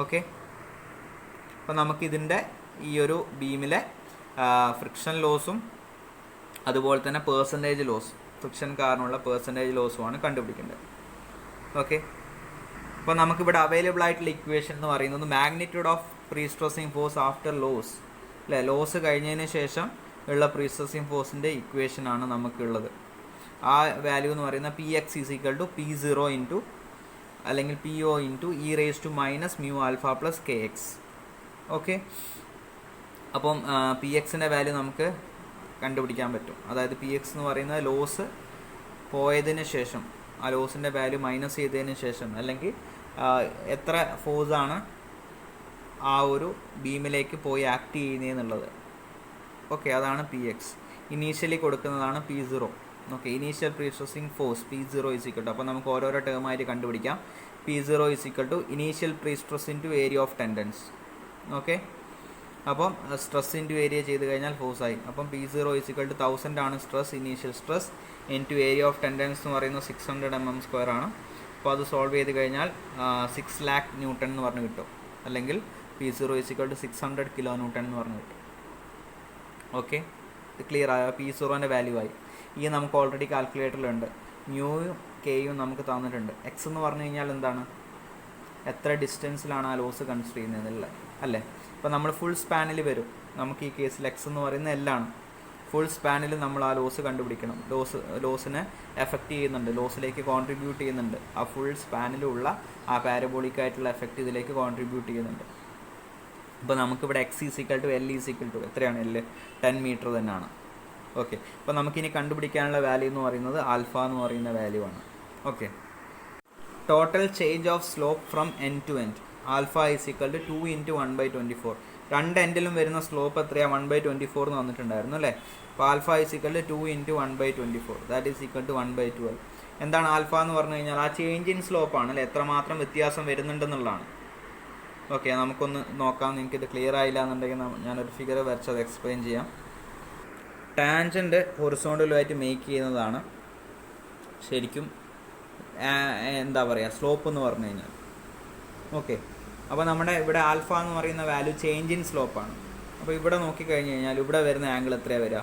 Okay, അപ്പോൾ നമുക്കിതിൻ്റെ ഈ ഒരു ബീമിലെ ഫ്രിക്ഷൻ ലോസും അതുപോലെ തന്നെ പേഴ്സൻറ്റേജ് ലോസ്, ഫ്രിക്ഷൻ കാരണമുള്ള പേഴ്സൻറ്റേജ് ലോസുമാണ് കണ്ടുപിടിക്കേണ്ടത്. ഓക്കെ, അപ്പോൾ നമുക്കിവിടെ അവൈലബിൾ ആയിട്ടുള്ള ഇക്വേഷൻ എന്ന് പറയുന്നത് magnitude of prestressing force after loss അല്ലേ? ലോസ് കഴിഞ്ഞതിന് ശേഷം ഉള്ള പ്രീ സ്ട്രെസ്സിങ് ഫോഴ്സിൻ്റെ ഇക്വേഷനാണ് നമുക്കുള്ളത്. ആ വാല്യൂ എന്ന് പറയുന്നത് Px is equal to P0 into അല്ലെങ്കിൽ PO into e⁻⁻μα + kx. Okay, അപ്പം Pxൻ്റെ വാല്യൂ നമുക്ക് കണ്ടുപിടിക്കാൻ പറ്റും. അതായത് Px എന്ന് പറയുന്നത് ലോസ് പോയതിന് ശേഷം, ആ ലോസിൻ്റെ വാല്യൂ മൈനസ് ചെയ്തതിന് ശേഷം, അല്ലെങ്കിൽ എത്ര ഫോഴ്സാണ് ആ ഒരു ബീമിലേക്ക് പോയി ആക്ട് ചെയ്യുന്നതെന്നുള്ളത്. ഓക്കെ, അതാണ് Px. ഇനീഷ്യലി കൊടുക്കുന്നതാണ് P0. Okay, initial prestressing force P0 is equal to, അപ്പോൾ നമുക്ക് ഓരോരോ ടേമായിട്ട് കണ്ടുപിടിക്കാം. P0 is equal to initial prestress into area of tendons. Okay, അപ്പം സ്ട്രെസ് ഇൻറ്റു ഏരിയ ചെയ്ത് കഴിഞ്ഞാൽ ഫോഴ്സ് ആയി. അപ്പം P0 ഈസ് ഈക്വൽ ടു 1000 ആണ് stress, initial stress, into area of tendons എന്ന് പറയുന്നത് 600 mm² ആണ്. അപ്പോൾ അത് സോൾവ് ചെയ്ത് കഴിഞ്ഞാൽ 6 lakh Newton എന്ന് പറഞ്ഞ് കിട്ടും. അല്ലെങ്കിൽ P0 is equal to 600 kN എന്ന് പറഞ്ഞ് കിട്ടും. ഓക്കെ, ഇത് ക്ലിയർ ആയോ? P0ൻ്റെ വാല്യൂ ആയി. ഈ നമുക്ക് ഓൾറെഡി കാൽക്കുലേറ്ററിലുണ്ട്. മ്യൂയും കെയും നമുക്ക് തന്നിട്ടുണ്ട്. എക്സ് എന്ന് പറഞ്ഞു കഴിഞ്ഞാൽ എന്താണ്? എത്ര ഡിസ്റ്റൻസിലാണ് ആ ലോസ് കൺസിഡർ ചെയ്യുന്നതല്ലേ അല്ലേ? ഇപ്പോൾ നമ്മൾ ഫുൾ സ്പാനിൽ വരും. നമുക്ക് ഈ കേസിൽ എക്സ് എന്ന് പറയുന്ന എല്ലാണ്. ഫുൾ സ്പാനിൽ നമ്മൾ ആ ലോസ് കണ്ടുപിടിക്കണം. ലോസിനെ എഫക്റ്റ് ചെയ്യുന്നുണ്ട്, ലോസിലേക്ക് കോൺട്രിബ്യൂട്ട് ചെയ്യുന്നുണ്ട്. ആ ഫുൾ സ്പാനിലുള്ള ആ പാരബോളിക് ആയിട്ടുള്ള എഫക്റ്റ് ഇതിലേക്ക് കോൺട്രിബ്യൂട്ട് ചെയ്യുന്നുണ്ട്. ഇപ്പോൾ നമുക്കിവിടെ x is equal to L is equal to എത്രയാണ്? എൽ 10 മീറ്റർ തന്നെയാണ്. ഓക്കെ, അപ്പോൾ നമുക്കിനി കണ്ടുപിടിക്കാനുള്ള വാല്യൂ എന്ന് പറയുന്നത് ആൽഫ എന്ന് പറയുന്ന വാല്യൂ ആണ്. Okay, total change of slope from end to end alpha is equal to 2 × 1/24. രണ്ട് എൻഡിലും വരുന്ന സ്ലോപ്പ് എത്രയാണ്? 1/24 എന്ന് വന്നിട്ടുണ്ടായിരുന്നു അല്ലേ? അപ്പോൾ alpha is equal to 2 × 1/24, that is equal to 1/12. എന്താണ് ആൽഫ എന്ന് പറഞ്ഞു കഴിഞ്ഞാൽ? ആ ചേഞ്ച് ഇൻ സ്ലോപ്പാണ് അല്ലേ? എത്രമാത്രം വ്യത്യാസം വരുന്നുണ്ടെന്നുള്ളതാണ്. ഓക്കെ, നമുക്കൊന്ന് നോക്കാം. നിങ്ങൾക്കിത് ക്ലിയർ ആയില്ല എന്നുണ്ടെങ്കിൽ ഞാനൊരു ഫിഗർ വരച്ചത് എക്സ്പ്ലെയിൻ ചെയ്യാം. ടാൻജൻറ്റ് ഹൊറിസോണ്ടലുമായിട്ട് മേക്ക് ചെയ്യുന്നതാണ് ശരിക്കും എന്താ പറയുക സ്ലോപ്പ് എന്ന് പറഞ്ഞു കഴിഞ്ഞാൽ. ഓക്കെ, അപ്പോൾ നമ്മുടെ ഇവിടെ ആൽഫ എന്ന് പറയുന്ന വാല്യൂ ചേഞ്ച് ഇൻ സ്ലോപ്പാണ്. അപ്പോൾ ഇവിടെ നോക്കിക്കഴിഞ്ഞ് കഴിഞ്ഞാൽ ഇവിടെ വരുന്ന ആംഗിൾ എത്രയാണ് വരിക?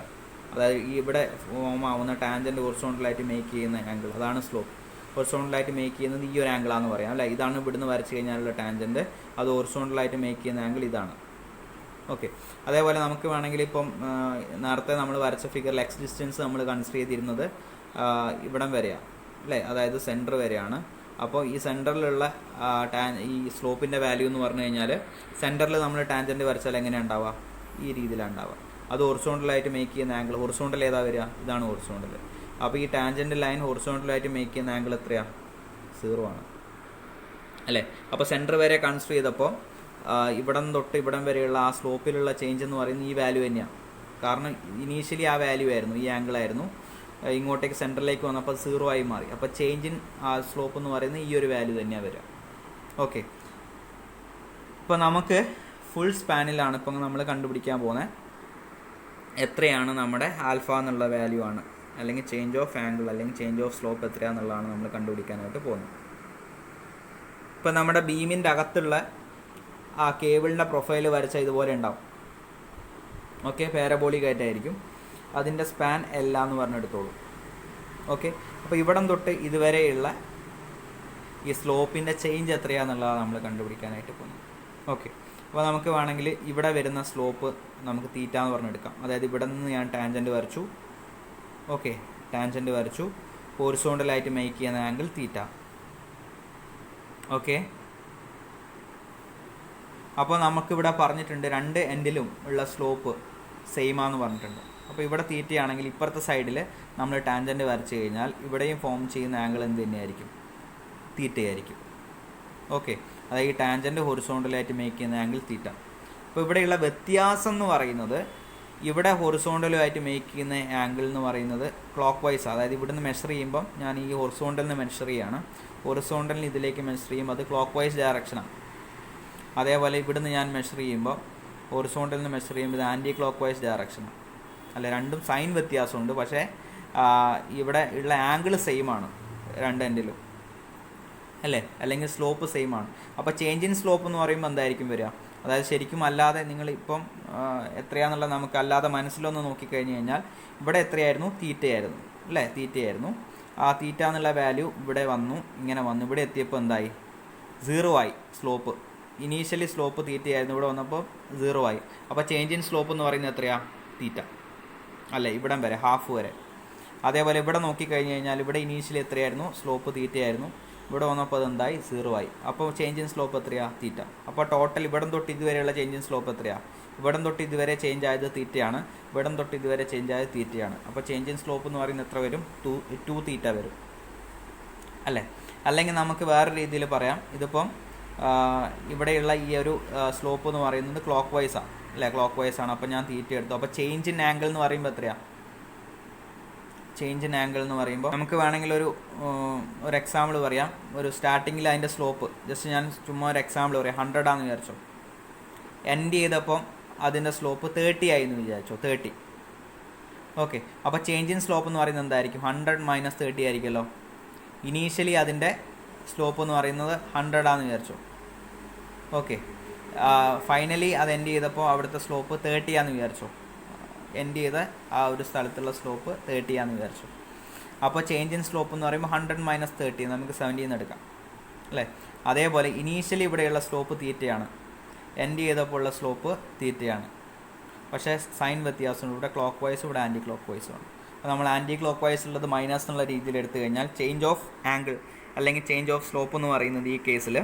അതായത് ഈ ഇവിടെ ഫോം ആവുന്ന ടാൻജൻറ്റ് ഹൊറിസോണ്ടലായിട്ട് മേക്ക് ചെയ്യുന്ന ആംഗിൾ, അതാണ് സ്ലോപ്പ്. ഹൊറിസോണ്ടലായിട്ട് മേക്ക് ചെയ്യുന്നത് ഈ ഒരു ആംഗിളാണെന്ന് പറയാം അല്ലേ? ഇതാണ് ഇവിടുന്ന് വരച്ച് കഴിഞ്ഞാലുള്ള ടാൻജൻറ്റ്. അത് ഹൊറിസോണ്ടലായിട്ട് മേക്ക് ചെയ്യുന്ന ആംഗിൾ ഇതാണ്. ഓക്കെ. അതേപോലെ നമുക്ക് വേണമെങ്കിൽ ഇപ്പം നേരത്തെ നമ്മൾ വരച്ച ഫിഗറിൽ എക്സ് ഡിസ്റ്റൻസ് നമ്മൾ കൺസിഡർ ചെയ്തിരുന്നത് ഇവിടം വരെയാണ് അല്ലേ, അതായത് സെൻറ്റർ വരെയാണ്. അപ്പോൾ ഈ സെൻറ്ററിലുള്ള ഈ സ്ലോപ്പിൻ്റെ വാല്യൂ എന്ന് പറഞ്ഞു കഴിഞ്ഞാൽ സെൻറ്ററിൽ നമ്മൾ ടാൻജൻറ്റ് വരച്ചാൽ എങ്ങനെയാണ് ഉണ്ടാവുക, ഈ രീതിയിലാണ് ഉണ്ടാവുക. അത് ഹൊറിസോണ്ടലായിട്ട് മേക്ക് ചെയ്യുന്ന ആംഗിൾ, ഹൊറിസോണ്ടൽ ഏതാ വരിക, ഇതാണ് ഹൊറിസോണ്ടൽ. അപ്പോൾ ഈ ടാൻജൻറ്റ് ലൈൻ ഹൊറിസോണ്ടലായിട്ട് മേക്ക് ചെയ്യുന്ന ആംഗിൾ എത്രയാണ്, 0 ആണ് അല്ലേ. അപ്പോൾ സെൻറ്റർ വരെ കൺസിഡർ ചെയ്തപ്പോൾ ഇവിടം തൊട്ട് ഇവിടം വരെയുള്ള ആ സ്ലോപ്പിലുള്ള ചേഞ്ച് എന്ന് പറയുന്നത് ഈ വാല്യൂ തന്നെയാണ്. കാരണം ഇനീഷ്യലി ആ വാല്യൂ ആയിരുന്നു, ഈ ആംഗിൾ ആയിരുന്നു. ഇങ്ങോട്ടേക്ക് സെൻറ്ററിലേക്ക് വന്നപ്പോൾ 0 ആയി മാറി. അപ്പോൾ ചേഞ്ച് ഇൻ ആ സ്ലോപ്പ് എന്ന് പറയുന്നത് ഈ ഒരു വാല്യൂ തന്നെയാണ് വരിക. ഓക്കെ. ഇപ്പോൾ നമുക്ക് ഫുൾ സ്പാനിലാണ് ഇപ്പം നമ്മൾ കണ്ടുപിടിക്കാൻ പോകുന്നത് എത്രയാണ് നമ്മുടെ ആൽഫ എന്നുള്ള വാല്യൂ ആണ്, അല്ലെങ്കിൽ ചേഞ്ച് ഓഫ് ആംഗിൾ അല്ലെങ്കിൽ ചേഞ്ച് ഓഫ് സ്ലോപ്പ് എത്രയാണെന്നുള്ളതാണ് നമ്മൾ കണ്ടുപിടിക്കാനായിട്ട് പോകുന്നത്. ഇപ്പം നമ്മുടെ ബീമിൻ്റെ അകത്തുള്ള ആ കേബിളിൻ്റെ പ്രൊഫൈൽ വരച്ച ഇതുപോലെ ഉണ്ടാവും. ഓക്കെ, പാരബോളിക് ആയിട്ടായിരിക്കും. അതിൻ്റെ സ്പാൻ L എന്ന് പറഞ്ഞെടുത്തോളൂ. ഓക്കെ. അപ്പോൾ ഇവിടം തൊട്ട് ഇതുവരെയുള്ള ഈ സ്ലോപ്പിൻ്റെ ചേഞ്ച് എത്രയാണെന്നുള്ളതാണ് നമ്മൾ കണ്ടുപിടിക്കാനായിട്ട് പോകുന്നത്. ഓക്കെ. അപ്പോൾ നമുക്ക് വേണമെങ്കിൽ ഇവിടെ വരുന്ന സ്ലോപ്പ് നമുക്ക് തീറ്റ എന്ന് പറഞ്ഞെടുക്കാം. അതായത് ഇവിടെ നിന്ന് ഞാൻ ടാൻജൻറ്റ് വരച്ചു. ഓക്കെ, ടാൻജൻറ്റ് വരച്ചു. ഹൊറിസോണ്ടലായിട്ട് മേക്ക് ചെയ്യുന്ന ആംഗിൾ തീറ്റ. ഓക്കെ. അപ്പോൾ നമുക്കിവിടെ പറഞ്ഞിട്ടുണ്ട് രണ്ട് എൻഡിലും ഉള്ള സ്ലോപ്പ് സെയിം ആണെന്ന് പറഞ്ഞിട്ടുണ്ട്. അപ്പോൾ ഇവിടെ തീറ്റയാണെങ്കിൽ ഇപ്പുറത്തെ സൈഡിൽ നമ്മൾ ടാൻജൻറ്റ് വരച്ച് കഴിഞ്ഞാൽ ഇവിടെയും ഫോം ചെയ്യുന്ന ആംഗിൾ എന്ത് തന്നെയായിരിക്കും, തീറ്റയായിരിക്കും. ഓക്കെ. അതായത് ഈ ടാൻജൻറ്റ് ഹൊറിസോണ്ടലായിട്ട് മേക്ക് ചെയ്യുന്ന ആംഗിൾ തീറ്റ. അപ്പോൾ ഇവിടെയുള്ള വ്യത്യാസം എന്ന് പറയുന്നത് ഇവിടെ ഹൊറിസോണ്ടലുമായിട്ട് മേക്ക് ചെയ്യുന്ന ആംഗിൾ എന്ന് പറയുന്നത് ക്ലോക്ക് വൈസ്. അതായത് ഇവിടുന്ന് മെഷർ ചെയ്യുമ്പം ഞാൻ ഈ ഹൊറിസോണ്ടലിന് മെഷർ ചെയ്യാണ്, ഹൊറിസോണ്ടലിന് ഇതിലേക്ക് മെഷർ ചെയ്യുമ്പോൾ അത് ക്ലോക്ക് വൈസ് ഡയറക്ഷനാണ്. അതേപോലെ ഇവിടുന്ന് ഞാൻ മെഷർ ചെയ്യുമ്പോൾ ഹൊറിസോണ്ടലിന് മെഷർ ചെയ്യുമ്പോൾ ഇത് ആൻറ്റി ക്ലോക്ക് വൈസ് ഡയറക്ഷനാണ്. അല്ല, രണ്ടും സൈൻ വ്യത്യാസമുണ്ട്, പക്ഷേ ഇവിടെ ഉള്ള ആംഗിൾ സെയിം ആണ് രണ്ട് എൻഡിലും അല്ലേ, അല്ലെങ്കിൽ സ്ലോപ്പ് സെയിം ആണ്. അപ്പോൾ ചേഞ്ച് ഇൻ സ്ലോപ്പ് എന്ന് പറയുമ്പോൾ എന്തായിരിക്കും വരിക, അതായത് ശരിക്കും അല്ലാതെ നിങ്ങളിപ്പം എത്രയാണെന്നുള്ളത് നമുക്ക് അല്ലാതെ മനസ്സിലൊന്ന് നോക്കിക്കഴിഞ്ഞ് കഴിഞ്ഞാൽ ഇവിടെ എത്രയായിരുന്നു, തീറ്റയായിരുന്നു അല്ലേ, തീറ്റയായിരുന്നു. ആ തീറ്റ എന്നുള്ള വാല്യൂ ഇവിടെ വന്നു, ഇങ്ങനെ വന്നു. ഇവിടെ എത്തിയപ്പോൾ എന്തായി, 0 ആയി സ്ലോപ്പ്. ഇനീഷ്യലി സ്ലോപ്പ് തീറ്റയായിരുന്നു, ഇവിടെ വന്നപ്പോൾ 0 ആയി. അപ്പോൾ ചേഞ്ച് ഇൻ സ്ലോപ്പ് എന്ന് പറയുന്നത് എത്രയാണ്, തീറ്റ അല്ലേ, ഇവിടം വരെ, ഹാഫ് വരെ. അതേപോലെ ഇവിടെ നോക്കിക്കഴിഞ്ഞ് കഴിഞ്ഞാൽ ഇവിടെ ഇനീഷ്യലി എത്രയായിരുന്നു, സ്ലോപ്പ് തീറ്റയായിരുന്നു, ഇവിടെ വന്നപ്പോൾ അതെന്തായി, 0 ആയി. അപ്പോൾ ചേഞ്ച് ഇൻ സ്ലോപ്പ് എത്രയാണ്, തീറ്റ. അപ്പോൾ ടോട്ടൽ ഇവിടം തൊട്ട് ഇതുവരെയുള്ള ചേഞ്ച് ഇൻ സ്ലോപ്പ് എത്രയാണ്, ഇവിടം തൊട്ട് ഇതുവരെ ചേഞ്ച് ആയത് തീറ്റയാണ്, ഇവിടം തൊട്ട് ഇതുവരെ ചേഞ്ച് ആയത് തീറ്റയാണ്. അപ്പോൾ ചേഞ്ച് ഇൻ സ്ലോപ്പ് എന്ന് പറയുന്നത് എത്ര വരും, 2 തീറ്റ വരും അല്ലേ. അല്ലെങ്കിൽ നമുക്ക് വേറെ രീതിയിൽ പറയാം, ഇതിപ്പം ഇവിടെയുള്ള ഈ ഒരു സ്ലോപ്പ് എന്ന് പറയുന്നത് ക്ലോക്ക് വൈസാണ് അല്ലേ, ക്ലോക്ക് വൈസാണ്. അപ്പോൾ ഞാൻ തീറ്റ എടുത്തു. അപ്പോൾ ചേഞ്ച് ഇൻ ആംഗിൾ എന്ന് പറയുമ്പോൾ എത്രയാണ്, ചേഞ്ച് ഇൻ ആംഗിൾ എന്ന് പറയുമ്പോൾ നമുക്ക് വേണമെങ്കിൽ ഒരു എക്സാമ്പിൾ പറയാം. ഒരു സ്റ്റാർട്ടിങ്ങിൽ അതിൻ്റെ സ്ലോപ്പ് ജസ്റ്റ് ഞാൻ ചുമ്മാ ഒരു എക്സാമ്പിൾ പറയാം, 100 ആണെന്ന് വിചാരിച്ചോ. എൻഡ് ചെയ്തപ്പം അതിൻ്റെ സ്ലോപ്പ് 30 ആയി എന്ന് വിചാരിച്ചോ, 30. ഓക്കെ. അപ്പോൾ ചേഞ്ച് ഇൻ സ്ലോപ്പ് എന്ന് പറയുന്നത് എന്തായിരിക്കും, 100 - 30 ആയിരിക്കുമല്ലോ. ഇനീഷ്യലി അതിൻ്റെ സ്ലോപ്പ് എന്ന് പറയുന്നത് 100 ആണെന്ന് വിചാരിച്ചോ. ഓക്കെ. ഫൈനലി അത് എൻഡ് ചെയ്തപ്പോൾ അവിടുത്തെ സ്ലോപ്പ് 30 ആണെന്ന് വിചാരിച്ചോ. എൻഡ് ചെയ്ത ആ ഒരു സ്ഥലത്തുള്ള സ്ലോപ്പ് 30 ആണെന്ന് വിചാരിച്ചു. അപ്പോൾ ചേഞ്ച് ഇൻ സ്ലോപ്പ് എന്ന് പറയുമ്പോൾ 100 - 30 നമുക്ക് 70 എന്ന് എടുക്കാം അല്ലേ. അതേപോലെ ഇനീഷ്യലി ഇവിടെയുള്ള സ്ലോപ്പ് തീറ്റയാണ്, എൻഡ് ചെയ്തപ്പോൾ ഉള്ള സ്ലോപ്പ് തീറ്റയാണ്. പക്ഷേ സൈൻ വ്യത്യാസമുണ്ട്, ഇവിടെ ക്ലോക്ക് വൈസ്, ഇവിടെ ആൻറ്റി ക്ലോക്ക് വൈസുമാണ്. അപ്പോൾ നമ്മൾ ആൻറ്റി ക്ലോക്ക് വൈസ് ഉള്ളത് മൈനസ് എന്നുള്ള രീതിയിൽ എടുത്തു കഴിഞ്ഞാൽ ചേഞ്ച് ഓഫ് ആംഗിൾ അല്ലെങ്കിൽ ചേഞ്ച് ഓഫ് സ്ലോപ്പ് എന്ന് പറയുന്നത് ഈ കേസിൽ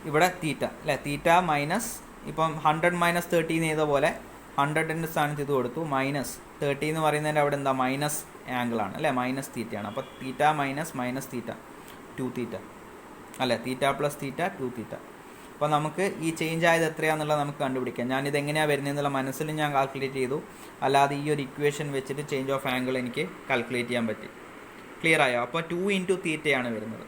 ഇവിടെ തീറ്റ അല്ലേ, തീറ്റ മൈനസ് ഇപ്പം 100 - 30 ചെയ്ത പോലെ 100ൻ്റെ സ്ഥാനത്ത് ഇത് കൊടുത്തു, -30 എന്ന് പറയുന്നതിൻ്റെ അവിടെ എന്താ, മൈനസ് ആംഗിളാണ് അല്ലേ, മൈനസ് തീറ്റയാണ്. അപ്പോൾ തീറ്റ മൈനസ് തീറ്റ 2 തീറ്റ അല്ലേ, തീറ്റ പ്ലസ് തീറ്റ 2 തീറ്റ. അപ്പോൾ നമുക്ക് ഈ ചേഞ്ച് ആയത് എത്രയാണെന്നുള്ളത് നമുക്ക് കണ്ടുപിടിക്കാം. ഞാനിത് എങ്ങനെയാണ് വരുന്നതെന്നുള്ള മനസ്സിൽ ഞാൻ കാൽക്കുലേറ്റ് ചെയ്തു, അല്ലാതെ ഈ ഒരു ഇക്വേഷൻ വെച്ചിട്ട് ചേഞ്ച് ഓഫ് ആംഗിൾ എനിക്ക് കാൽക്കുലേറ്റ് ചെയ്യാൻ പറ്റി. ക്ലിയർ ആയോ? അപ്പോൾ 2 × തീറ്റയാണ് വരുന്നത്.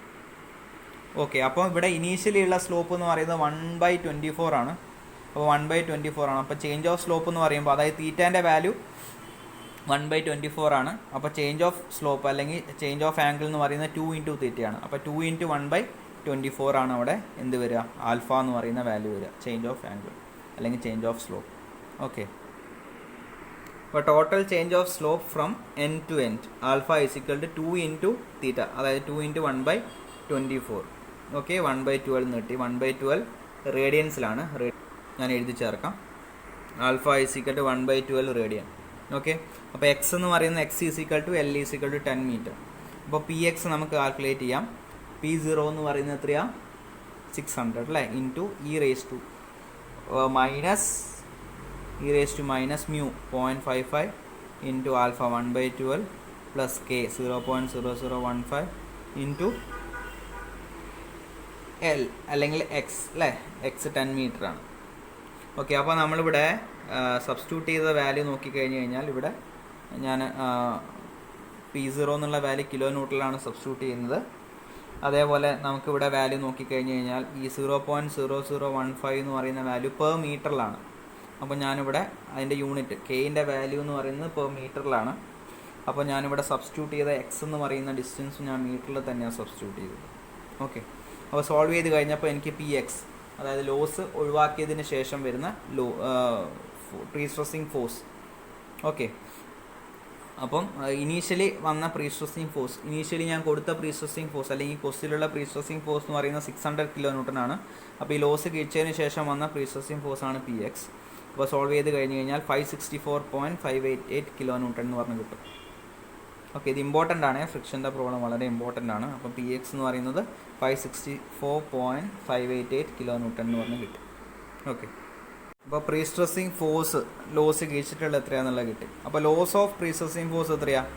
ഓക്കെ. അപ്പോൾ ഇവിടെ ഇനീഷ്യലി ഉള്ള സ്ലോപ്പ് എന്ന് പറയുന്നത് 1/24 ആണ്. അപ്പോൾ 1/24 ആണ്. അപ്പോൾ ചേഞ്ച് ഓഫ് സ്ലോപ്പ് എന്ന് പറയുമ്പോൾ അതായത് തീറ്റേൻ്റെ വാല്യൂ 1/24 ആണ്. അപ്പോൾ ചേഞ്ച് ഓഫ് സ്ലോപ്പ് അല്ലെങ്കിൽ ചേഞ്ച് ഓഫ് ആംഗിൾ എന്ന് പറയുന്നത് 2 × തീറ്റയാണ്. അപ്പോൾ 2 × 1/24 ആണ് അവിടെ എന്ത് വരിക, ആൽഫ എന്ന് പറയുന്ന വാല്യൂ വരിക, ചേഞ്ച് ഓഫ് ആംഗിൾ അല്ലെങ്കിൽ ചേഞ്ച് ഓഫ് സ്ലോപ്പ്. ഓക്കെ. അപ്പോൾ total change of slope from end to end alpha = 2 × theta, അതായത് 2 × 1/24. ഓക്കെ. 1/12 നീട്ടി, 1/12 റേഡിയൻസിലാണ്. ഞാൻ എഴുതി ചേർക്കാം. Alpha is equal to 1/12 radian. Okay, അപ്പോൾ എക്സ് എന്ന് പറയുന്നത് x is equal to L is equal to 10 metre. അപ്പോൾ പി എക്സ് നമുക്ക് കാൽക്കുലേറ്റ് ചെയ്യാം. P0 എന്ന് പറയുന്നത് എത്രയാണ്? 600 അല്ലേ, into e raise to minus mu 0.55 into alpha 1/12 plus K 0.0015 into L അല്ലെങ്കിൽ എക്സ് അല്ലേ, എക്സ് 10 മീറ്റർ ആണ്. ഓക്കെ, അപ്പോൾ നമ്മളിവിടെ സബ്സ്റ്റിറ്റ്യൂട്ട് ചെയ്ത വാല്യൂ നോക്കിക്കഴിഞ്ഞ് കഴിഞ്ഞാൽ ഇവിടെ ഞാൻ P0 എന്നുള്ള വാല്യൂ കിലോ ന്യൂട്ടണിലാണ് സബ്സ്റ്റിറ്റ്യൂട്ട് ചെയ്യുന്നത്. അതേപോലെ നമുക്കിവിടെ വാല്യൂ നോക്കിക്കഴിഞ്ഞ് കഴിഞ്ഞാൽ ഈ 0.0015 എന്ന് പറയുന്ന വാല്യൂ പെർ മീറ്ററിലാണ്. അപ്പോൾ ഞാനിവിടെ അതിൻ്റെ യൂണിറ്റ് കെയിൻ്റെ വാല്യൂ എന്ന് പറയുന്നത് പെർ മീറ്ററിലാണ്. അപ്പോൾ ഞാനിവിടെ സബ്സ്റ്റിറ്റ്യൂട്ട് ചെയ്ത എക്സ് എന്ന് പറയുന്ന ഡിസ്റ്റൻസ് ഞാൻ മീറ്ററിൽ തന്നെയാണ് സബ്സ്റ്റിറ്റ്യൂട്ട് ചെയ്തത്. ഓക്കെ, അപ്പോൾ സോൾവ് ചെയ്ത് കഴിഞ്ഞപ്പോൾ എനിക്ക് പി എക്സ്, അതായത് ലോസ് ഒഴിവാക്കിയതിന് ശേഷം വരുന്ന പ്രീ സ്ട്രെസ്സിങ് ഫോഴ്സ്. ഓക്കെ, അപ്പം ഇനീഷ്യലി വന്ന പ്രീ സ്ട്രെസ്സിങ് ഫോഴ്സ്, ഇനീഷ്യലി ഞാൻ കൊടുത്ത പ്രീ സ്ട്രെസ്സിങ് ഫോഴ്സ് അല്ലെങ്കിൽ ക്വസ്റ്റിലുള്ള പ്രീ സ്ട്രെസ്സിങ് ഫോഴ്സ് എന്ന് പറയുന്നത് 600 കിലോ ന്യൂട്ടൺ ആണ്. അപ്പോൾ ഈ ലോസ് കിഴിച്ചതിന് ശേഷം വന്ന പ്രീ സ്ട്രെസ്സിങ് ഫോഴ്സ് ആണ് പി എക്സ്. അപ്പോൾ സോൾവ് ചെയ്ത് കഴിഞ്ഞ് കഴിഞ്ഞാൽ 564.588 കിലോ ന്യൂട്ടൺ എന്ന് പറഞ്ഞ് കിട്ടും. ഓക്കെ, ഇത് ഇമ്പോർട്ടൻ്റ് ആണ്, ഫ്രിക്ഷൻ്റെ പ്രോബ്ലം വളരെ ഇമ്പോർട്ടൻ്റ് ആണ്. അപ്പം പി എക്സ് എന്ന് പറയുന്നത് 564.588 കിലോ ന്യൂട്ടൺ എന്ന് പറഞ്ഞ് കിട്ടും. ഓക്കെ, അപ്പോൾ പ്രീ സ്ട്രെസ്സിങ് ഫോഴ്സ് ലോസ് കഴിച്ചിട്ടുള്ള എത്രയാണെന്നുള്ളത് കിട്ടി. അപ്പോൾ loss of prestressing force എത്രയാണ്?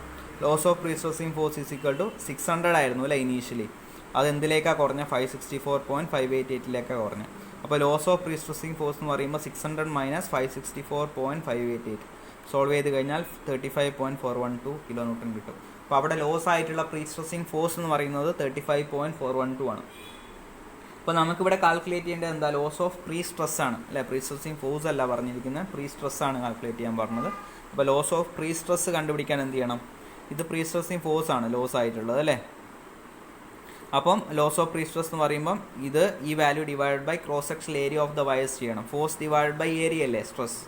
Loss of prestressing force is equal to 600 ആയിരുന്നു അല്ലേ ഇനീഷ്യലി. അത് എന്തിലേക്കാണ് കുറഞ്ഞ? 564.588 കുറഞ്ഞ. അപ്പോൾ loss of prestressing force എന്ന് പറയുമ്പോൾ 600 മൈനസ് 564.588 സോൾവ് ചെയ്ത് കഴിഞ്ഞാൽ 35.412 കിലോ ന്യൂട്ടൺ കിട്ടും. അപ്പോൾ അവിടെ ലോസ് ആയിട്ടുള്ള പ്രീ സ്ട്രെസ്സിങ് ഫോഴ്സ് എന്ന് പറയുന്നത് 35.412 ആണ്. അപ്പോൾ നമുക്കിവിടെ കാൽക്കുലേറ്റ് ചെയ്യേണ്ടത് എന്താ? ലോസ് ഓഫ് പ്രീ സ്ട്രെസ് ആണ് അല്ലേ, പ്രീ സ്ട്രെസ്സിങ് ഫോഴ്സ് അല്ല പറഞ്ഞിരിക്കുന്നത്, പ്രീ സ്ട്രെസ് ആണ് കാൽക്കുലേറ്റ് ചെയ്യാൻ പറഞ്ഞത്. അപ്പോൾ ലോസ് ഓഫ് പ്രീ സ്ട്രെസ് കണ്ടുപിടിക്കാൻ എന്ത് ചെയ്യണം? ഇത് പ്രീ സ്ട്രെസ്സിങ് ഫോഴ്സ് ആണ് ലോസ് ആയിട്ടുള്ളത് അല്ലേ. അപ്പം ലോസ് ഓഫ് പ്രീ സ്ട്രെസ് എന്ന് പറയുമ്പം ഇത് ഈ value divide by cross sectional area of the wires ചെയ്യണം. ഫോഴ്സ് ഡിവൈഡ് ബൈ ഏരിയ അല്ലേ സ്ട്രെസ്.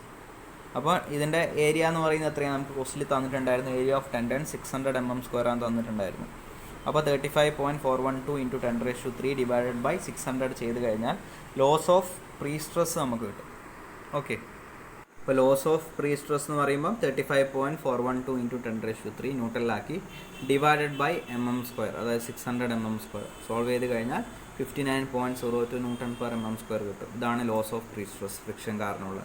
അപ്പോൾ ഇതിൻ്റെ ഏരിയ എന്ന് പറയുന്നത് എത്രയാണ്? നമുക്ക് ക്വസ്റ്റിൽ തന്നിട്ടുണ്ടായിരുന്നു ഏരിയ ഓഫ് ടെൻഡൻ 600 mm² ആണ് തന്നിട്ടുണ്ടായിരുന്നു. അപ്പോൾ 35.412 ഇൻറ്റു 10⁻³ ഡിവൈഡഡ് ബൈ 600 ചെയ്ത് കഴിഞ്ഞാൽ ലോസ് ഓഫ് പ്രീ സ്ട്രെസ് നമുക്ക് കിട്ടും. ഓക്കെ, അപ്പോൾ ലോസ് ഓഫ് പ്രീ സ്ട്രെസ് എന്ന് പറയുമ്പോൾ 35.412 ഇൻറ്റു 10⁻³ ന്യൂട്ടണിലാക്കി ഡിവൈഡഡ് ബൈ mm², അതായത് 600 mm². സോൾവ് ചെയ്ത് കഴിഞ്ഞാൽ 59.02 Nm/mm² കിട്ടും. ഇതാണ് loss of prestress friction കാരണമുള്ള.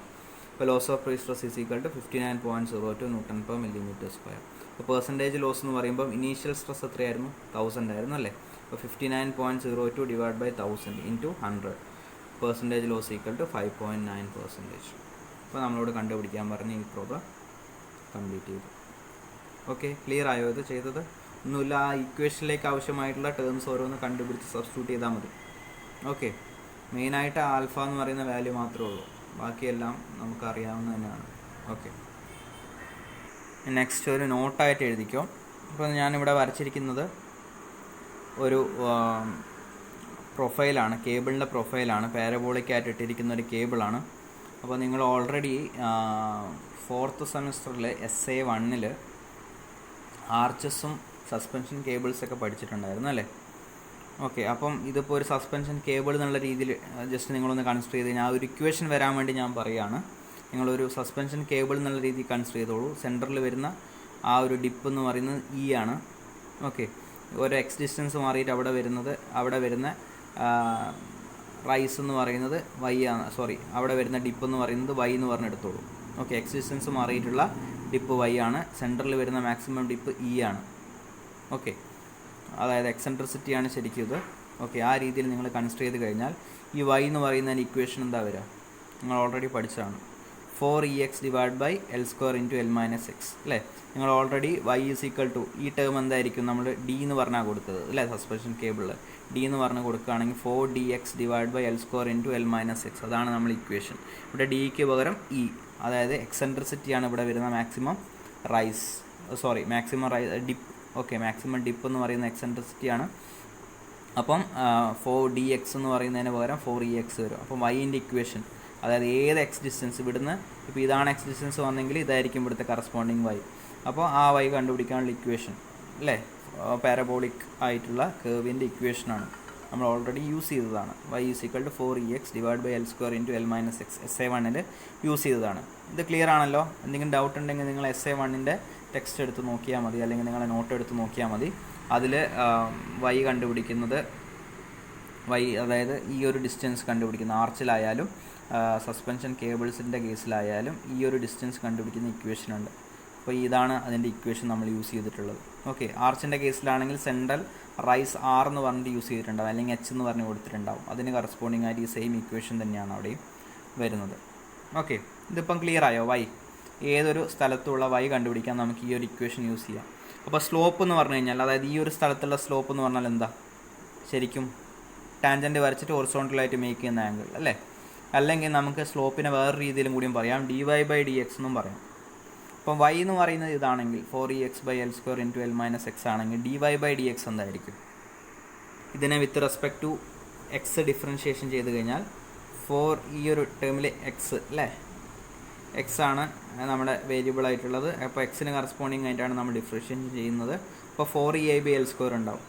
അപ്പോൾ loss of prestress is equal to 59.02 Nm/mm². അപ്പോൾ പെർസെൻറ്റേജ് ലോസ് എന്ന് പറയുമ്പോൾ ഇനീഷ്യൽ സ്ട്രെസ് എത്രയായിരുന്നു? 1000 ആയിരുന്നു അല്ലേ. അപ്പോൾ 59.02 divide by 1000 into 100 percentage loss equal to 5.9%. അപ്പോൾ നമ്മളോട് കണ്ടുപിടിക്കാൻ പറഞ്ഞ് ഈ പ്രോബ്ലം കംപ്ലീറ്റ് ചെയ്തു. ഓക്കെ, ക്ലിയർ ആയോ ഇത് ചെയ്തത്? ഒന്നുമില്ല, ആ ഇക്വേഷനിലേക്ക് ആവശ്യമായിട്ടുള്ള ടേംസ് ഓരോന്ന് കണ്ടുപിടിച്ച് സബ്സ്റ്റിറ്റ്യൂട്ട് ചെയ്താൽ മതി. ഓക്കെ, മെയിനായിട്ട് ആൽഫ എന്ന് പറയുന്ന വാല്യൂ മാത്രമേ ഉള്ളൂ, ബാക്കിയെല്ലാം നമുക്കറിയാവുന്ന തന്നെയാണ്. ഓക്കെ, നെക്സ്റ്റ് ഒരു നോട്ടായിട്ട് എഴുതിക്കോ. അപ്പോൾ ഞാനിവിടെ വരച്ചിരിക്കുന്നത് ഒരു പ്രൊഫൈലാണ്, കേബിളിൻ്റെ പ്രൊഫൈലാണ്, പാരബോളിക്കായിട്ട് ഇട്ടിരിക്കുന്ന ഒരു കേബിളാണ്. അപ്പോൾ നിങ്ങൾ ഓൾറെഡി 4th സെമിസ്റ്ററിൽ SA1 ആർച്ചസും സസ്പെൻഷൻ കേബിൾസൊക്കെ പഠിച്ചിട്ടുണ്ടായിരുന്നു അല്ലേ. ഓക്കെ, അപ്പം ഇതിപ്പോൾ ഒരു സസ്പെൻഷൻ കേബിൾ എന്നുള്ള രീതിയിൽ ജസ്റ്റ് നിങ്ങളൊന്ന് കൺസിഡർ ചെയ്ത് കഴിഞ്ഞാൽ ആ ഒരു ഇക്വേഷൻ വരാൻ വേണ്ടി ഞാൻ പറയുകയാണ്. നിങ്ങളൊരു സസ്പെൻഷൻ കേബിൾ എന്നുള്ള രീതിയിൽ കൺസിഡർ ചെയ്തോളൂ. സെൻറ്ററിൽ വരുന്ന ആ ഒരു ഡിപ്പ് എന്ന് പറയുന്നത് ഇ ആണ്. ഓക്കെ, ഒരു എക്സ് ഡിസ്റ്റൻസ് മാറിയിട്ട് അവിടെ വരുന്ന റൈസ് എന്ന് പറയുന്നത് വൈ ആണ്, അവിടെ വരുന്ന ഡിപ്പ് എന്ന് പറയുന്നത് വൈ എന്ന് പറഞ്ഞെടുത്തോളൂ. ഓക്കെ, എക്സ് ഡിസ്റ്റൻസ് മാറിയിട്ടുള്ള ഡിപ്പ് വൈ ആണ്, സെൻറ്ററിൽ വരുന്ന മാക്സിമം ഡിപ്പ് ഇ ആണ്. ഓക്കെ, അതായത് എക്സെൻട്രിസിറ്റിയാണ് ശരിക്കും ഇത്. ഓക്കെ, ആ രീതിയിൽ നിങ്ങൾ കൺസിഡർ ചെയ്ത് കഴിഞ്ഞാൽ ഈ വൈ എന്ന് പറയുന്ന ഇക്വേഷൻ എന്താ വരിക? നിങ്ങൾ ഓൾറെഡി പഠിച്ചതാണ്, 4ex divide by L² into L - x അല്ലേ. നിങ്ങൾ already y is equal to ഈ ടേം എന്തായിരിക്കും? നമ്മൾ ഡി എന്ന് പറഞ്ഞാൽ കൊടുത്തത് അല്ലേ, സസ്പെൻഷൻ കേബിളിൽ ഡി എന്ന് പറഞ്ഞ് കൊടുക്കുകയാണെങ്കിൽ 4dx divide by L² into L - x, അതാണ് നമ്മൾ ഇക്വേഷൻ. ഇവിടെ ഡിക്ക് പകരം ഇ, അതായത് എക്സെൻട്രിസിറ്റിയാണ് ഇവിടെ വരുന്ന maximum dip. Okay, maximum dip എന്ന് പറയുന്ന എക്സെൻട്രിസിറ്റിയാണ്. അപ്പം 4dx എന്ന് പറയുന്നതിന് പകരം 4ex വരും. അപ്പം വൈൻ്റെ ഇക്വേഷൻ, അതായത് ഏത് എക്സ് ഡിസ്റ്റൻസ് ഇവിടുന്ന്, ഇപ്പോൾ ഇതാണ് എക്സ് ഡിസ്റ്റൻസ് വന്നെങ്കിൽ ഇതായിരിക്കും ഇവിടുത്തെ കറസ്പോണ്ടിങ് വൈ. അപ്പോൾ ആ വൈ കണ്ടുപിടിക്കാനുള്ള ഇക്വേഷൻ അല്ലേ, പാരബോളിക് ആയിട്ടുള്ള കേർവിൻ്റെ ഇക്വേഷനാണ്. നമ്മൾ ഓൾറെഡി യൂസ് ചെയ്തതാണ്. y = 4ex / L² × L - x SA1 use ചെയ്തതാണ്. ഇത് ക്ലിയർ ആണല്ലോ? എന്തെങ്കിലും ഡൗട്ട് ഉണ്ടെങ്കിൽ നിങ്ങൾ SA1 ടെക്സ്റ്റ് എടുത്ത് നോക്കിയാൽ മതി, അല്ലെങ്കിൽ നിങ്ങളെ നോട്ട് എടുത്ത് നോക്കിയാൽ മതി. അതിൽ y കണ്ടുപിടിക്കുന്നത് അതായത് ഈ ഒരു ഡിസ്റ്റൻസ് കണ്ടുപിടിക്കുന്ന ആർച്ചിലായാലും സസ്പെൻഷൻ കേബിൾസിൻ്റെ കേസിലായാലും ഈ ഒരു ഡിസ്റ്റൻസ് കണ്ടുപിടിക്കുന്ന ഇക്വേഷൻ ഉണ്ട്. അപ്പോൾ ഇതാണ് അതിൻ്റെ ഇക്വേഷൻ നമ്മൾ യൂസ് ചെയ്തിട്ടുള്ളത്. ഓക്കെ, ആർച്ചിൻ്റെ കേസിലാണെങ്കിൽ സെൻട്രൽ റൈസ് ആർ എന്ന് പറഞ്ഞിട്ട് യൂസ് ചെയ്തിട്ടുണ്ടാവും, അല്ലെങ്കിൽ എച്ച് എന്ന് പറഞ്ഞ് കൊടുത്തിട്ടുണ്ടാവും. അതിന് കറസ്പോണ്ടിങ് ആയിട്ട് ഈ സെയിം ഇക്വേഷൻ തന്നെയാണ് അവിടെയും വരുന്നത്. ഓക്കെ, ഇതിപ്പം ക്ലിയർ ആയോ? y ഏതൊരു സ്ഥലത്തുള്ള y കണ്ടുപിടിക്കാൻ നമുക്ക് ഈ ഒരു ഇക്വേഷൻ യൂസ് ചെയ്യാം. അപ്പോൾ സ്ലോപ്പ് എന്ന് പറഞ്ഞു കഴിഞ്ഞാൽ, അതായത് ഈ ഒരു സ്ഥലത്തുള്ള സ്ലോപ്പ് എന്ന് പറഞ്ഞാൽ എന്താ? ശരിക്കും ടാൻജൻറ്റ് വരച്ചിട്ട് ഹൊറിസോണ്ടലായിട്ട് മേക്ക് ചെയ്യുന്ന ആംഗിൾ അല്ലേ? അല്ലെങ്കിൽ നമുക്ക് സ്ലോപ്പിനെ വേറെ രീതിയിലും കൂടിയും പറയാം, dy/dx എന്നും പറയാം. അപ്പം y എന്ന് പറയുന്നത് ഇതാണെങ്കിൽ 4ex / L² × L - x ആണെങ്കിൽ dy/dx എന്തായിരിക്കും? ഇതിനെ with respect to x differentiation ചെയ്ത് കഴിഞ്ഞാൽ ഈ ഒരു ടേമിൽ എക്സ് അല്ലേ, എക്സ് ആണ് നമ്മുടെ വേരിയബിൾ ആയിട്ടുള്ളത്. അപ്പോൾ എക്സിന് കറസ്പോണ്ടിങ് ആയിട്ടാണ് നമ്മൾ ഡിഫറൻഷിയേഷൻ ചെയ്യുന്നത്. അപ്പോൾ 4ei/L² ഉണ്ടാവും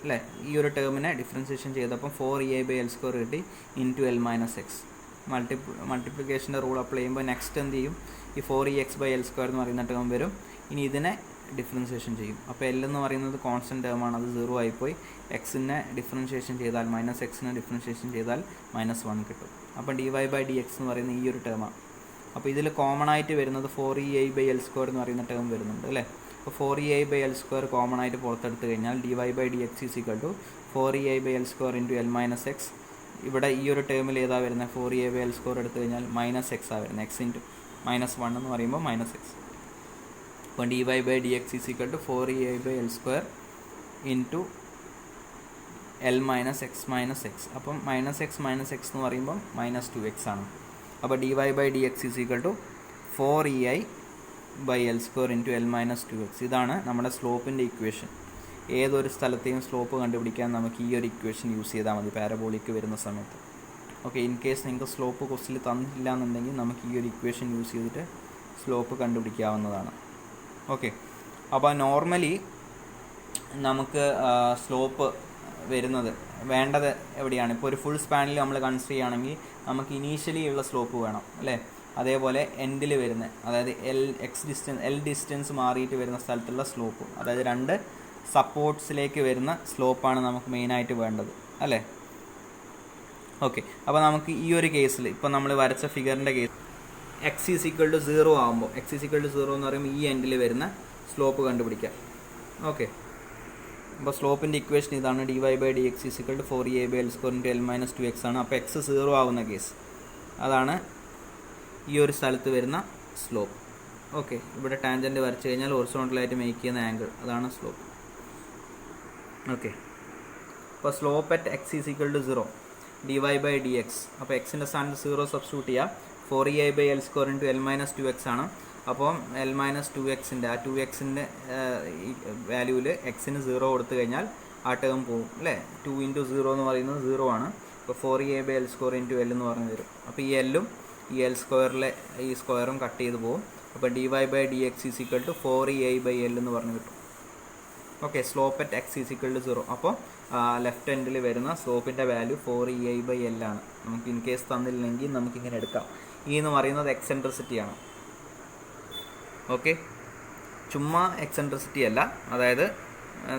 അല്ലേ? ഈ ഒരു ടേമിനെ ഡിഫറൻഷിയേഷൻ ചെയ്തപ്പം 4ei/L² കിട്ടി × L - x. മൾട്ടിപ്ലിക്കേഷൻ്റെ റൂൾ അപ്ലൈ ചെയ്യുമ്പോൾ നെക്സ്റ്റ് എന്ത് ചെയ്യും? ഈ 4ex/L² എന്ന് പറയുന്ന ടേം വരും. ഇനി ഇതിനെ ഡിഫറൻഷിയേഷൻ ചെയ്യും. അപ്പോൾ എൽ എന്ന് പറയുന്നത് കോൺസ്റ്റൻറ്റ് ടേമാണ്, അത് 0 ആയിപ്പോയി. എക്സിനെ ഡിഫറൻഷിയേഷൻ ചെയ്താൽ -xനെ ഡിഫറൻഷിയേഷൻ ചെയ്താൽ -1 കിട്ടും. അപ്പം dy/dx എന്ന് പറയുന്ന ഈ ഒരു ടേമാണ്. അപ്പോൾ ഇതിൽ കോമൺ ആയിട്ട് വരുന്നത് 4ei/L² എന്ന് പറയുന്ന ടേം വരുന്നുണ്ട് അല്ലേ? അപ്പോൾ 4ei/L² കോമൺ ആയിട്ട് പുറത്തെടുത്ത് കഴിഞ്ഞാൽ dy/dx = 4ei/L² × L - x. ഇവിടെ ഈ ഒരു ടേമിൽ ഏതാ വരുന്നത്? 4ei/L² എടുത്തു കഴിഞ്ഞാൽ -x ആ വരുന്നത്. x × -1 എന്ന് പറയുമ്പോൾ -x. അപ്പോൾ dy/dx = 4ei/L² × L - x. അപ്പം -x എന്ന് പറയുമ്പോൾ -2x ആണ്. അപ്പോൾ dy/dx = 4ei/L² × L - 2x. ഇതാണ് നമ്മുടെ സ്ലോപ്പിൻ്റെ ഇക്വേഷൻ. ഏതൊരു സ്ഥലത്തെയും സ്ലോപ്പ് കണ്ടുപിടിക്കാൻ നമുക്ക് ഈ ഒരു ഇക്വേഷൻ യൂസ് ചെയ്താൽ മതി പാരബോളിക്ക് വരുന്ന സമയത്ത്. ഓക്കെ, ഇൻ കേസ് നിങ്ങൾക്ക് സ്ലോപ്പ് ക്വസ്റ്റിൽ തന്നില്ല എന്നുണ്ടെങ്കിൽ നമുക്ക് ഈ ഒരു ഇക്വേഷൻ യൂസ് ചെയ്തിട്ട് സ്ലോപ്പ് കണ്ടുപിടിക്കാവുന്നതാണ്. ഓക്കെ, അപ്പോൾ നോർമലി നമുക്ക് സ്ലോപ്പ് വരുന്നത് വേണ്ടത് എവിടെയാണ്? ഇപ്പോൾ ഒരു ഫുൾ സ്പാനിൽ നമ്മൾ കൺസിഡർ ചെയ്യുകയാണെങ്കിൽ നമുക്ക് ഇനീഷ്യലി ഉള്ള സ്ലോപ്പ് വേണം അല്ലേ? അതേപോലെ എൻഡിൽ വരുന്ന, അതായത് എൽ ഡിസ്റ്റൻസ് മാറിയിട്ട് വരുന്ന സ്ഥലത്തുള്ള സ്ലോപ്പ്, അതായത് 2 സപ്പോർട്ട്സിലേക്ക് വരുന്ന സ്ലോപ്പാണ് നമുക്ക് മെയിനായിട്ട് വേണ്ടത് അല്ലേ? ഓക്കെ, അപ്പോൾ നമുക്ക് ഈ ഒരു കേസിൽ ഇപ്പോൾ നമ്മൾ വരച്ച ഫിഗറിൻ്റെ കേസ് x = 0 ആകുമ്പോൾ, x = 0 എന്ന് പറയുമ്പോൾ ഈ എൻഡിൽ വരുന്ന സ്ലോപ്പ് കണ്ടുപിടിക്കാം. ഓക്കെ, അപ്പോൾ സ്ലോപ്പിൻ്റെ ഇക്വേഷൻ ഇതാണ്. dy/dx = 4ei/L² × L - 2x ആണ്. അപ്പോൾ x 0 ആവുന്ന കേസ്, അതാണ് ഈ ഒരു സ്ഥലത്ത് വരുന്ന സ്ലോപ്പ്. ഓക്കെ, ഇവിടെ ടാൻജൻറ്റ് വരച്ച് കഴിഞ്ഞാൽ ഹൊറിസോണ്ടലായിട്ട് മേക്ക് ചെയ്യുന്ന ആംഗിൾ, അതാണ് സ്ലോപ്പ്. ഓക്കെ, അപ്പോൾ സ്ലോപ്പ് അറ്റ് x = 0 dy/dx. അപ്പോൾ എക്സിൻ്റെ സ്ഥാനത്ത് 0 സബ്സ്റ്റിറ്റ്യൂട്ട് ചെയ്യുക. 4ei/L² × L - 2x ആണ്. അപ്പം L - 2xൻ്റെ ആ 2xൻ്റെ വാല്യൂവിൽ എക്സിന് 0 കൊടുത്തു കഴിഞ്ഞാൽ ആ ടേം പോകും അല്ലേ? 2 × 0 എന്ന് പറയുന്നത് 0 ആണ്. അപ്പോൾ 4ei/L² × L എന്ന് പറഞ്ഞ് വരും. അപ്പോൾ ഈ എല്ലും ഈ L² ഈ സ്ക്വയറും കട്ട് ചെയ്ത് പോകും. അപ്പോൾ dy/dx = 4ei/L എന്ന് പറഞ്ഞ് കിട്ടും. Okay, slope at x = 0. അപ്പോൾ ലെഫ്റ്റ് എൻഡിൽ വരുന്ന സ്ലോപ്പിൻ്റെ വാല്യൂ 4ei/L ആണ്. നമുക്ക് ഇൻ കേസ് തന്നില്ലെങ്കിൽ നമുക്കിങ്ങനെ എടുക്കാം. ഈ എന്ന് പറയുന്നത് എക്സെൻട്രിസിറ്റിയാണ്. ഓക്കെ, ചുമ്മാ എക്സെൻട്രിസിറ്റി അല്ല, അതായത്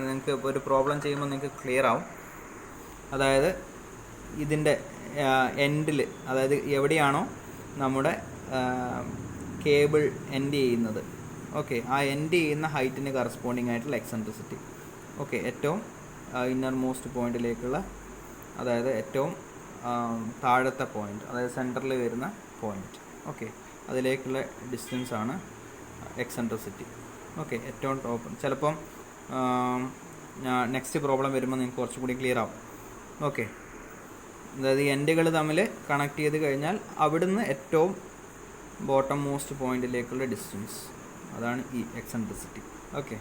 നിങ്ങൾക്ക് ഇപ്പോൾ ഒരു പ്രോബ്ലം ചെയ്യുമ്പോൾ നിങ്ങൾക്ക് ക്ലിയർ ആവും. അതായത് ഇതിൻ്റെ എൻഡിൽ, അതായത് എവിടെയാണോ നമ്മുടെ കേബിൾ എൻഡ് ചെയ്യുന്നത്, ഓക്കെ, ആ എൻഡ് ചെയ്യുന്ന ഹൈറ്റിന് കറസ്പോണ്ടിങ് ആയിട്ടുള്ള എക്സെൻട്രിസിറ്റി. ഓക്കെ, ഏറ്റവും ഇന്നർ മോസ്റ്റ് പോയിന്റിലേക്കുള്ള, അതായത് ഏറ്റവും താഴത്തെ പോയിന്റ്, അതായത് സെൻറ്ററിൽ വരുന്ന പോയിന്റ്, ഓക്കെ, അതിലേക്കുള്ള ഡിസ്റ്റൻസ് ആണ് എക്സെൻട്രിസിറ്റി. ഓക്കെ, ഏറ്റവും ടോപ്പ്. ചിലപ്പം നെക്സ്റ്റ് പ്രോബ്ലം വരുമ്പോൾ നിങ്ങൾക്ക് കുറച്ചും കൂടി ക്ലിയർ ആവും. ഓക്കെ, അതായത് എൻഡുകൾ തമ്മിൽ കണക്ട് ചെയ്ത് കഴിഞ്ഞാൽ അവിടുന്ന് ഏറ്റവും ബോട്ടം മോസ്റ്റ് പോയിന്റിലേക്കുള്ള ഡിസ്റ്റൻസ്, അതാണ് ഈ എക്സെൻട്രിസിറ്റി. ഓക്കെ,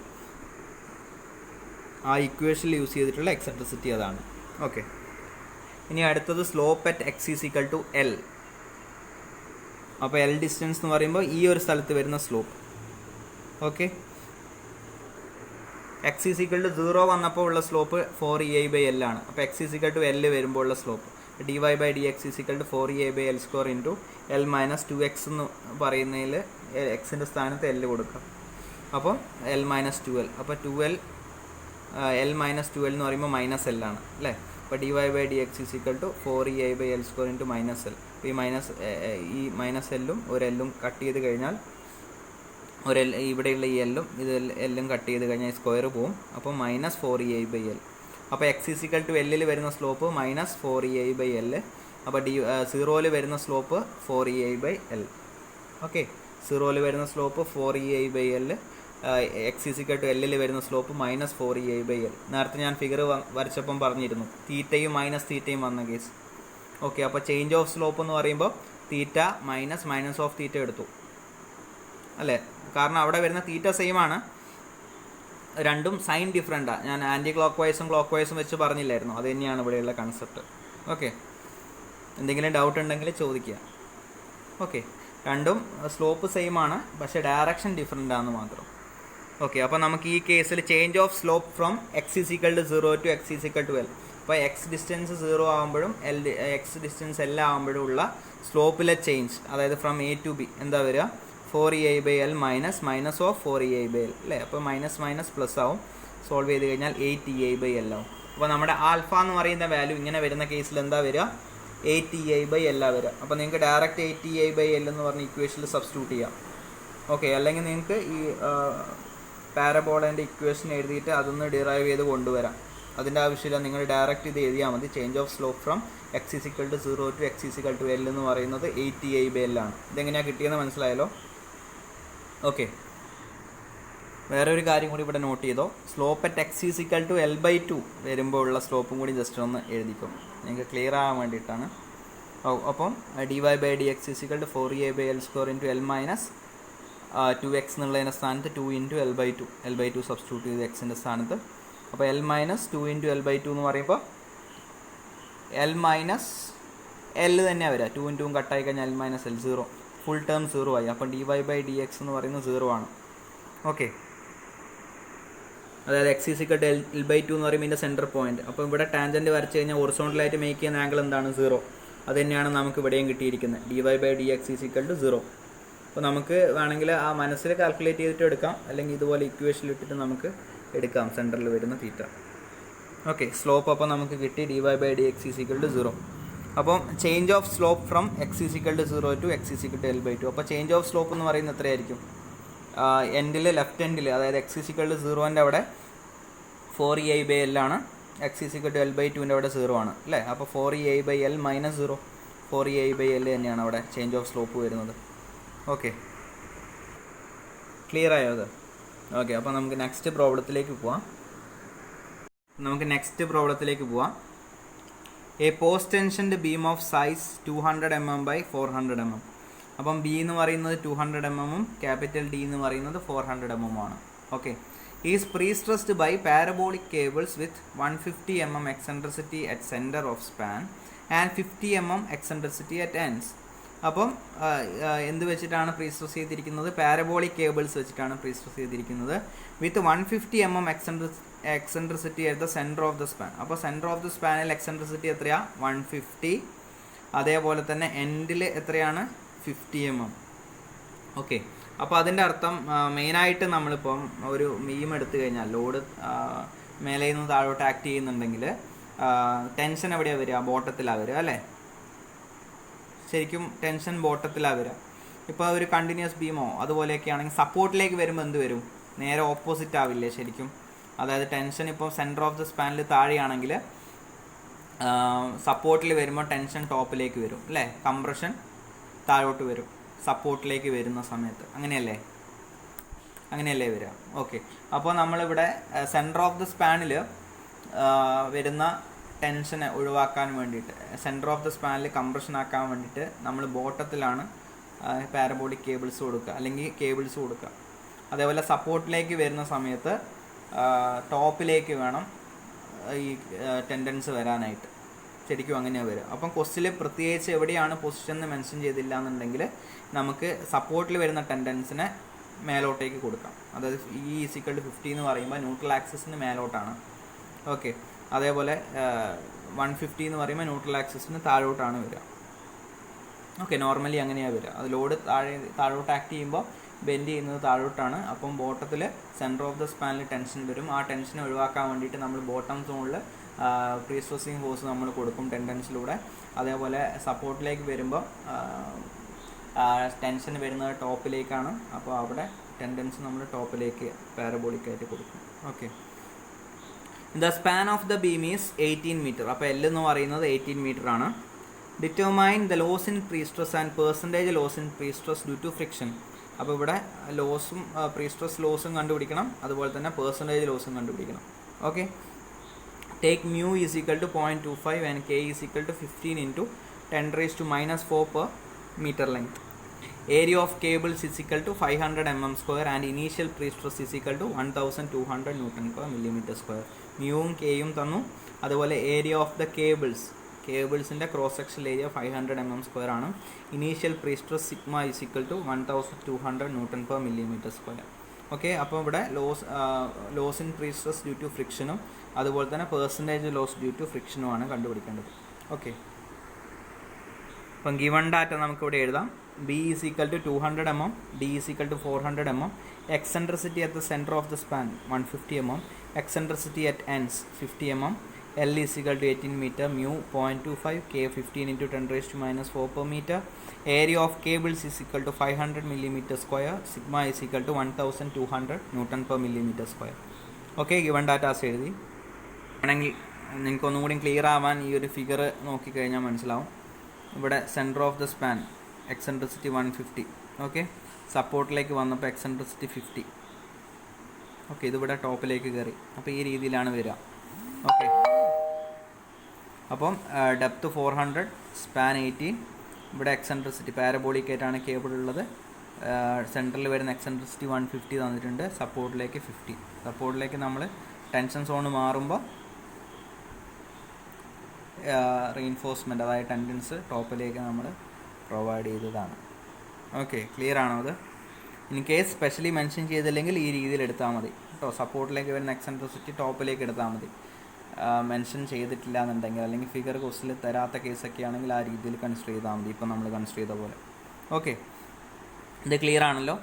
ആ ഇക്വേഷനിൽ യൂസ് ചെയ്തിട്ടുള്ള എക്സെൻട്രിസിറ്റി അതാണ്. ഓക്കെ, ഇനി അടുത്തത് സ്ലോപ്പ് അറ്റ് x = L. അപ്പോൾ L ഡിസ്റ്റൻസ് എന്ന് പറയുമ്പോൾ ഈ ഒരു സ്ഥലത്ത് വരുന്ന slope. Okay, x is equal to 0 വന്നപ്പോൾ ഉള്ള സ്ലോപ്പ് 4EI/L ആണ്. അപ്പോൾ x is equal to L വരുമ്പോൾ ഉള്ള slope dy/dx is equal to 4EI/L² into L minus 2x എന്ന് പറയുന്നതിൽ എക്സിൻ്റെ സ്ഥാനത്ത് L കൊടുക്കുക. അപ്പം L മൈനസ് 2L. അപ്പോൾ 2L L മൈനസ് 2L എന്ന് പറയുമ്പോൾ മൈനസ് L ആണ് അല്ലേ. അപ്പോൾ dy/dx is equal to 4EI/L² into minus L. അപ്പോൾ ഈ മൈനസ് എല്ലും ഒരു എല്ലും കട്ട് ചെയ്ത് കഴിഞ്ഞാൽ ഒരു എൽ, ഇവിടെയുള്ള ഈ എല്ലും ഇത് എല്ലും കട്ട് ചെയ്ത് കഴിഞ്ഞാൽ സ്ക്വയർ പോവും. അപ്പോൾ മൈനസ് 4EI/L. അപ്പോൾ എക്സ് ഈസ് ഈക്വൽ ടു എല്ലിൽ വരുന്ന സ്ലോപ്പ് മൈനസ് 4EI/L. അപ്പോൾ 0യിൽ വരുന്ന സ്ലോപ്പ് 4EI/L. ഓക്കെ, 0യിൽ വരുന്ന slope 4EI/L. X is equal to എല്ലിൽ വരുന്ന സ്ലോപ്പ് മൈനസ് 4EI/L. നേരത്തെ ഞാൻ ഫിഗർ വരച്ചപ്പം പറഞ്ഞിരുന്നു തീറ്റയും മൈനസ് തീറ്റയും വന്ന കേസ്. ഓക്കെ, അപ്പോൾ ചേഞ്ച് ഓഫ് സ്ലോപ്പ് എന്ന് പറയുമ്പോൾ തീറ്റ മൈനസ് ഓഫ് തീറ്റ എടുത്തു അല്ലേ. കാരണം അവിടെ വരുന്ന തീറ്റ സെയിം ആണ്, രണ്ടും സൈൻ ഡിഫറെൻറ്റാണ്. ഞാൻ ആൻറ്റി ക്ലോക്ക് വൈസും വെച്ച് പറഞ്ഞില്ലായിരുന്നു, അത് തന്നെയാണ് ഇവിടെയുള്ള കൺസെപ്റ്റ്. ഓക്കെ, എന്തെങ്കിലും ഡൗട്ട് ഉണ്ടെങ്കിൽ ചോദിക്കുക. ഓക്കെ, രണ്ടും സ്ലോപ്പ് സെയിം ആണ്, പക്ഷേ ഡയറക്ഷൻ ഡിഫറെൻ്റ് ആണെന്ന് മാത്രം. ഓക്കെ, അപ്പോൾ നമുക്ക് ഈ കേസിൽ change of slope from X is equal to 0 to X is equal to L. അപ്പോൾ എക്സ് ഡിസ്റ്റൻസ് 0 ആകുമ്പോഴും എക്സ് ഡിസ്റ്റൻസ് L ആകുമ്പോഴും ഉള്ള സ്ലോപ്പിലെ ചേഞ്ച്, അതായത് ഫ്രം A ടു B എന്താ വരിക? 4EI/L മൈനസ് ഓഫ് 4EI/L അല്ലേ. അപ്പോൾ മൈനസ് പ്ലസ് ആവും. സോൾവ് ചെയ്ത് കഴിഞ്ഞാൽ 8EI/L ആവും. അപ്പോൾ നമ്മുടെ ആൽഫ എന്ന് പറയുന്ന വാല്യൂ ഇങ്ങനെ വരുന്ന കേസിൽ എന്താ വരിക? 8EI/L വരിക. അപ്പോൾ നിങ്ങൾക്ക് ഡയറക്റ്റ് 8EI/L എന്ന് പറഞ്ഞ ഇക്വേഷനിൽ സബ്സ്റ്റിറ്റ്യൂട്ട് ചെയ്യാം. ഓക്കെ, അല്ലെങ്കിൽ നിങ്ങൾക്ക് ഈ പാരബോളേൻ്റെ ഇക്വേഷൻ എഴുതിയിട്ട് അതൊന്ന് ഡിറൈവ് ചെയ്ത് കൊണ്ടുവരാം. അതിൻ്റെ ആവശ്യമില്ല, നിങ്ങൾ ഡയറക്റ്റ് ഇത് എഴുതിയാൽ മതി. Change of slope from X is equal to 0 to X is equal to L എന്ന് പറയുന്നത് 8EI/L ആണ്. ഇതെങ്ങനെയാണ് കിട്ടിയെന്ന് മനസ്സിലായല്ലോ. ഓക്കെ, വേറെ ഒരു കാര്യം കൂടി ഇവിടെ നോട്ട് ചെയ്തോ. Slope at x is equal to L/2 വരുമ്പോൾ ഉള്ള സ്ലോപ്പും കൂടി ജസ്റ്റ് ഒന്ന് എഴുതിക്കും, നിങ്ങൾക്ക് ക്ലിയർ ആകാൻ വേണ്ടിയിട്ടാണ്. അപ്പം dy/dx is equal to 4EI/L² into L minus 2x എന്നുള്ളതിൻ്റെ സ്ഥാനത്ത് 2 ഇൻറ്റു L/2 സബ്സ്റ്റിറ്റ്യൂട്ട് ചെയ്ത് എക്സിൻ്റെ സ്ഥാനത്ത്. അപ്പോൾ L മൈനസ് 2 ഇൻറ്റു L/2 എന്ന് പറയുമ്പോൾ L മൈനസ് L തന്നെയാണ് വരിക. 2 ഇൻറ്റും കട്ടായി കഴിഞ്ഞാൽ L minus L 0, full term 0 ആയി. അപ്പം dy/dx എന്ന് പറയുന്നത് 0 ആണ്. ഓക്കെ, അതായത് X is equal to L/2 എന്ന് പറയുമ്പോൾ ഇതിൻ്റെ സെൻറ്റർ പോയിന്റ്. അപ്പോൾ ഇവിടെ ടാൻജൻറ്റ് വരച്ച് കഴിഞ്ഞാൽ ഹൊറിസോണ്ടലായിട്ട് മേക്ക് ചെയ്യുന്ന ആംഗിൾ എന്താണ്? 0. അത് തന്നെയാണ് നമുക്ക് ഇവിടെയും കിട്ടിയിരിക്കുന്നത്. dy/dx is equal to 0. അപ്പോൾ നമുക്ക് വേണമെങ്കിൽ ആ മനസ്സിൽ കാൽക്കുലേറ്റ് ചെയ്തിട്ട് എടുക്കാം, അല്ലെങ്കിൽ ഇതുപോലെ ഇക്വേഷനിൽ ഇട്ടിട്ട് നമുക്ക് എടുക്കാം സെൻറ്ററിൽ വരുന്ന തീറ്റ. ഓക്കെ, സ്ലോപ്പ് അപ്പോൾ നമുക്ക് കിട്ടി dy/dx ഈസ് ഈക്വൽ ടു 0. അപ്പം change of slope from X is equal to 0 to X is equal to L/2. അപ്പോൾ ചേഞ്ച് ഓഫ് സ്ലോപ്പ് എന്ന് പറയുന്നത് എത്രയായിരിക്കും? എൻഡിൽ ലെഫ്റ്റ് എൻഡിൽ, അതായത് എക്സ് ഈസ് ഈക്വൽ ടു 0ൻ്റെ അവിടെ 4EI/L ആണ്, എക്സ് ഈസ് ഈക്വൽ ടു L/2ൻ്റെ അവിടെ 0 ആണ് അല്ലേ. അപ്പോൾ 4EI/L മൈനസ് 0, 4EI/L തന്നെയാണ് അവിടെ ചേഞ്ച് ഓഫ് സ്ലോപ്പ് വരുന്നത്. ഓക്കെ, ക്ലിയർ ആയോ അത്? ഓക്കെ, അപ്പോൾ നമുക്ക് നെക്സ്റ്റ് പ്രോബ്ലത്തിലേക്ക് പോവാം. A post tensioned beam of size 200 mm by 400 mm. അപ്പം ബി എന്ന് പറയുന്നത് 200 mm ക്യാപിറ്റൽ ഡി എന്ന് പറയുന്നത് 400 mm ആണ്. Okay, is pre stressed by parabolic cables with 150 mm eccentricity at centre of span and 50 mm eccentricity at ends. അപ്പം എന്ത് വെച്ചിട്ടാണ് പ്രീ സ്ട്രെസ് ചെയ്തിരിക്കുന്നത്? പാരബോളിക് കേബിൾസ് വെച്ചിട്ടാണ് പ്രീ സ്ട്രെസ് ചെയ്തിരിക്കുന്നത് with 150 mm eccentricity at the centre of the span. അപ്പോൾ സെൻറ്റർ ഓഫ് ദ സ്പാനിൽ എക്സെൻട്രിസിറ്റി എത്രയാണ്? 150. അതേപോലെ തന്നെ എൻഡിൽ എത്രയാണ്? 50 mm. ഓക്കെ, അപ്പോൾ അതിൻ്റെ അർത്ഥം മെയിനായിട്ട് നമ്മളിപ്പം ഒരു ബീം എടുത്തു കഴിഞ്ഞാൽ ലോഡ് മേലെ നിന്ന് താഴോട്ട് ആക്ട് ചെയ്യുന്നുണ്ടെങ്കിൽ ടെൻഷൻ എവിടെയാണ് വരിക? ബോട്ടത്തിലാണ് വരിക അല്ലേ. ശരിക്കും ടെൻഷൻ ബോട്ടത്തിലാണ് വരിക. ഇപ്പോൾ ഒരു കണ്ടിന്യൂസ് ബീമോ അതുപോലെയൊക്കെ ആണെങ്കിൽ സപ്പോർട്ടിലേക്ക് വരുമ്പോൾ എന്ത് വരും? നേരെ ഓപ്പോസിറ്റ് ആവില്ലേ ശരിക്കും? അതായത് ടെൻഷൻ ഇപ്പോൾ സെൻറ്റർ ഓഫ് ദ സ്പാനിൽ താഴെയാണെങ്കിൽ സപ്പോർട്ടിൽ വരുമ്പോൾ ടെൻഷൻ ടോപ്പിലേക്ക് വരും അല്ലേ. കംപ്രഷൻ താഴോട്ട് വരും സപ്പോർട്ടിലേക്ക് വരുന്ന സമയത്ത്. അങ്ങനെയല്ലേ വരിക. ഓക്കെ, അപ്പോൾ നമ്മളിവിടെ സെൻറ്റർ ഓഫ് ദ സ്പാനിൽ വരുന്ന ടെൻഷനെ ഒഴിവാക്കാൻ വേണ്ടിയിട്ട്, സെൻറ്റർ ഓഫ് ദ സ്പാനിൽ കംപ്രഷൻ ആക്കാൻ വേണ്ടിയിട്ട് നമ്മൾ ബോട്ടത്തിലാണ് പാരബോളിക് കേബിൾസ് കൊടുക്കുക, അല്ലെങ്കിൽ കേബിൾസ് കൊടുക്കുക. അതേപോലെ സപ്പോർട്ടിലേക്ക് വരുന്ന സമയത്ത് ടോപ്പിലേക്ക് വേണം ഈ ടെൻഡൻസ് വരാനായിട്ട്. ശരിക്കും അങ്ങനെയാണ് വരിക. അപ്പം ക്വസ്റ്റിൽ പ്രത്യേകിച്ച് എവിടെയാണ് പൊസിഷൻ എന്ന് മെൻഷൻ ചെയ്തില്ല എന്നുണ്ടെങ്കിൽ നമുക്ക് സപ്പോർട്ടിൽ വരുന്ന ടെൻഡൻസിനെ മേലോട്ടേക്ക് കൊടുക്കാം. അതായത് E = 50 എന്ന് പറയുമ്പോൾ ന്യൂട്രൽ ആക്സിസിന് മേലോട്ടാണ്. ഓക്കെ, അതേപോലെ 150 എന്ന് പറയുമ്പോൾ ന്യൂട്രൽ ആക്സിസിന് താഴോട്ടാണ് വരിക. ഓക്കെ, നോർമലി അങ്ങനെയാണ് വരിക. അത് ലോഡ് താഴോട്ട് ആക്ട് ചെയ്യുമ്പോൾ ബെൻഡ് ചെയ്യുന്നത് താഴോട്ടാണ്. അപ്പം ബോട്ടത്തിൽ സെൻറ്റർ ഓഫ് ദ സ്പാനിൽ ടെൻഷൻ വരും. ആ ടെൻഷൻ ഒഴിവാക്കാൻ വേണ്ടിയിട്ട് നമ്മൾ ബോട്ടം സോണിൽ പ്രീ സ്ട്രെസ്സിങ് ഫോഴ്സ് നമ്മൾ കൊടുക്കും ടെൻഡൻസിലൂടെ. അതേപോലെ സപ്പോർട്ടിലേക്ക് വരുമ്പോൾ ടെൻഷൻ വരുന്നത് ടോപ്പിലേക്കാണ്. അപ്പോൾ അവിടെ ടെൻഡൻസ് നമ്മൾ ടോപ്പിലേക്ക് പാരബോളിക്കായിട്ട് കൊടുക്കും. Okay, the span of the beam is 18 metre. അപ്പോൾ L എന്ന് പറയുന്നത് 18 മീറ്റർ ആണ്. Determine the loss in pre stress and percentage loss in pre stress due to friction. അപ്പോൾ ഇവിടെ ലോസും പ്രീ സ്ട്രെസ് ലോസും കണ്ടുപിടിക്കണം, അതുപോലെ തന്നെ പെർസെൻറ്റേജ് ലോസും കണ്ടുപിടിക്കണം. Okay, take mu is equal to 0.25 and K is equal to 15 into 10⁻⁻⁴ per meter length. Area of cables is equal to 500 mm square and initial pre-stress is equal to 1200 Newton per millimeter square. മ്യൂവും കെയും തന്നു. അതുപോലെ ഏരിയ ഓഫ് ദ കേബിൾസിൻ്റെ cross section area 500 mm square ആണ്. Initial prestress sigma is equal to 1200 Newton per millimeter square. Okay, അപ്പോൾ ഇവിടെ loss in prestress due to ഫ്രിക്ഷനും അതുപോലെ തന്നെ പെർസെൻറ്റേജ് ലോസ് ഡ്യൂ ടു ഫ്രിക്ഷനുമാണ് കണ്ടുപിടിക്കേണ്ടത്. ഓക്കെ, അപ്പം ഗിവൺ ഡാറ്റ നമുക്കിവിടെ എഴുതാം. B is equal to 200 mm, D is equal to 400 mm, eccentricity at the center of the span 150 mm, eccentricity at ends 50 mm, L is equal to 18 meter, mu 0.25, K 15 into 10⁻⁴ per meter, area of cables is equal to 500 millimeter square, sigma is equal to 1200 Newton per millimeter square. Okay, given datas എഴുതി. ആണെങ്കിൽ നിങ്ങൾക്ക് ഒന്നും കൂടി ക്ലിയർ ആവാൻ ഈ ഒരു ഫിഗർ നോക്കിക്കഴിഞ്ഞാൽ മനസ്സിലാവും. ഇവിടെ centre of the span eccentricity 150. Okay, സപ്പോർട്ടിലേക്ക് വന്നപ്പോൾ എക്സെൻട്രിസിറ്റി 50. ഓക്കെ, ഇതിവിടെ ടോപ്പിലേക്ക് കയറി. അപ്പോൾ ഈ രീതിയിലാണ് വരിക. ഓക്കെ, അപ്പം ഡെപ്ത് 400, സ്പാൻ 18, ഇവിടെ എക്സെൻട്രിസിറ്റി പാരബോളിക്കായിട്ടാണ് കേബിൾ ഉള്ളത്. സെൻറ്ററിൽ വരുന്ന എക്സെൻട്രിസിറ്റി 150 തന്നിട്ടുണ്ട്. സപ്പോർട്ടിലേക്ക് 50. സപ്പോർട്ടിലേക്ക് നമ്മൾ ടെൻഷൻ സോൺ മാറുമ്പോൾ റീഇൻഫോഴ്സ്മെൻറ്റ്, അതായത് ടെൻഡൻസ് ടോപ്പിലേക്ക് നമ്മൾ പ്രൊവൈഡ് ചെയ്തതാണ്. ഓക്കെ, ക്ലിയർ ആണോ? അത് ഇൻ കേസ് സ്പെഷ്യലി മെൻഷൻ ചെയ്തില്ലെങ്കിൽ ഈ രീതിയിൽ എടുത്താൽ മതി കേട്ടോ. സപ്പോർട്ടിലേക്ക് വരുന്ന എക്സെൻട്രിസിറ്റി ടോപ്പിലേക്ക് എടുത്താൽ മതി. മെൻഷൻ ചെയ്തിട്ടില്ല എന്നുണ്ടെങ്കിൽ, അല്ലെങ്കിൽ ഫിഗർ ക്വസ്റ്റിൽ തരാത്ത കേസൊക്കെ ആണെങ്കിൽ ആ രീതിയിൽ കൺസിഡർ ചെയ്താൽ മതി, ഇപ്പം നമ്മൾ കൺസിഡർ ചെയ്ത പോലെ. ഓക്കെ, ഇത് ക്ലിയർ ആണല്ലോ.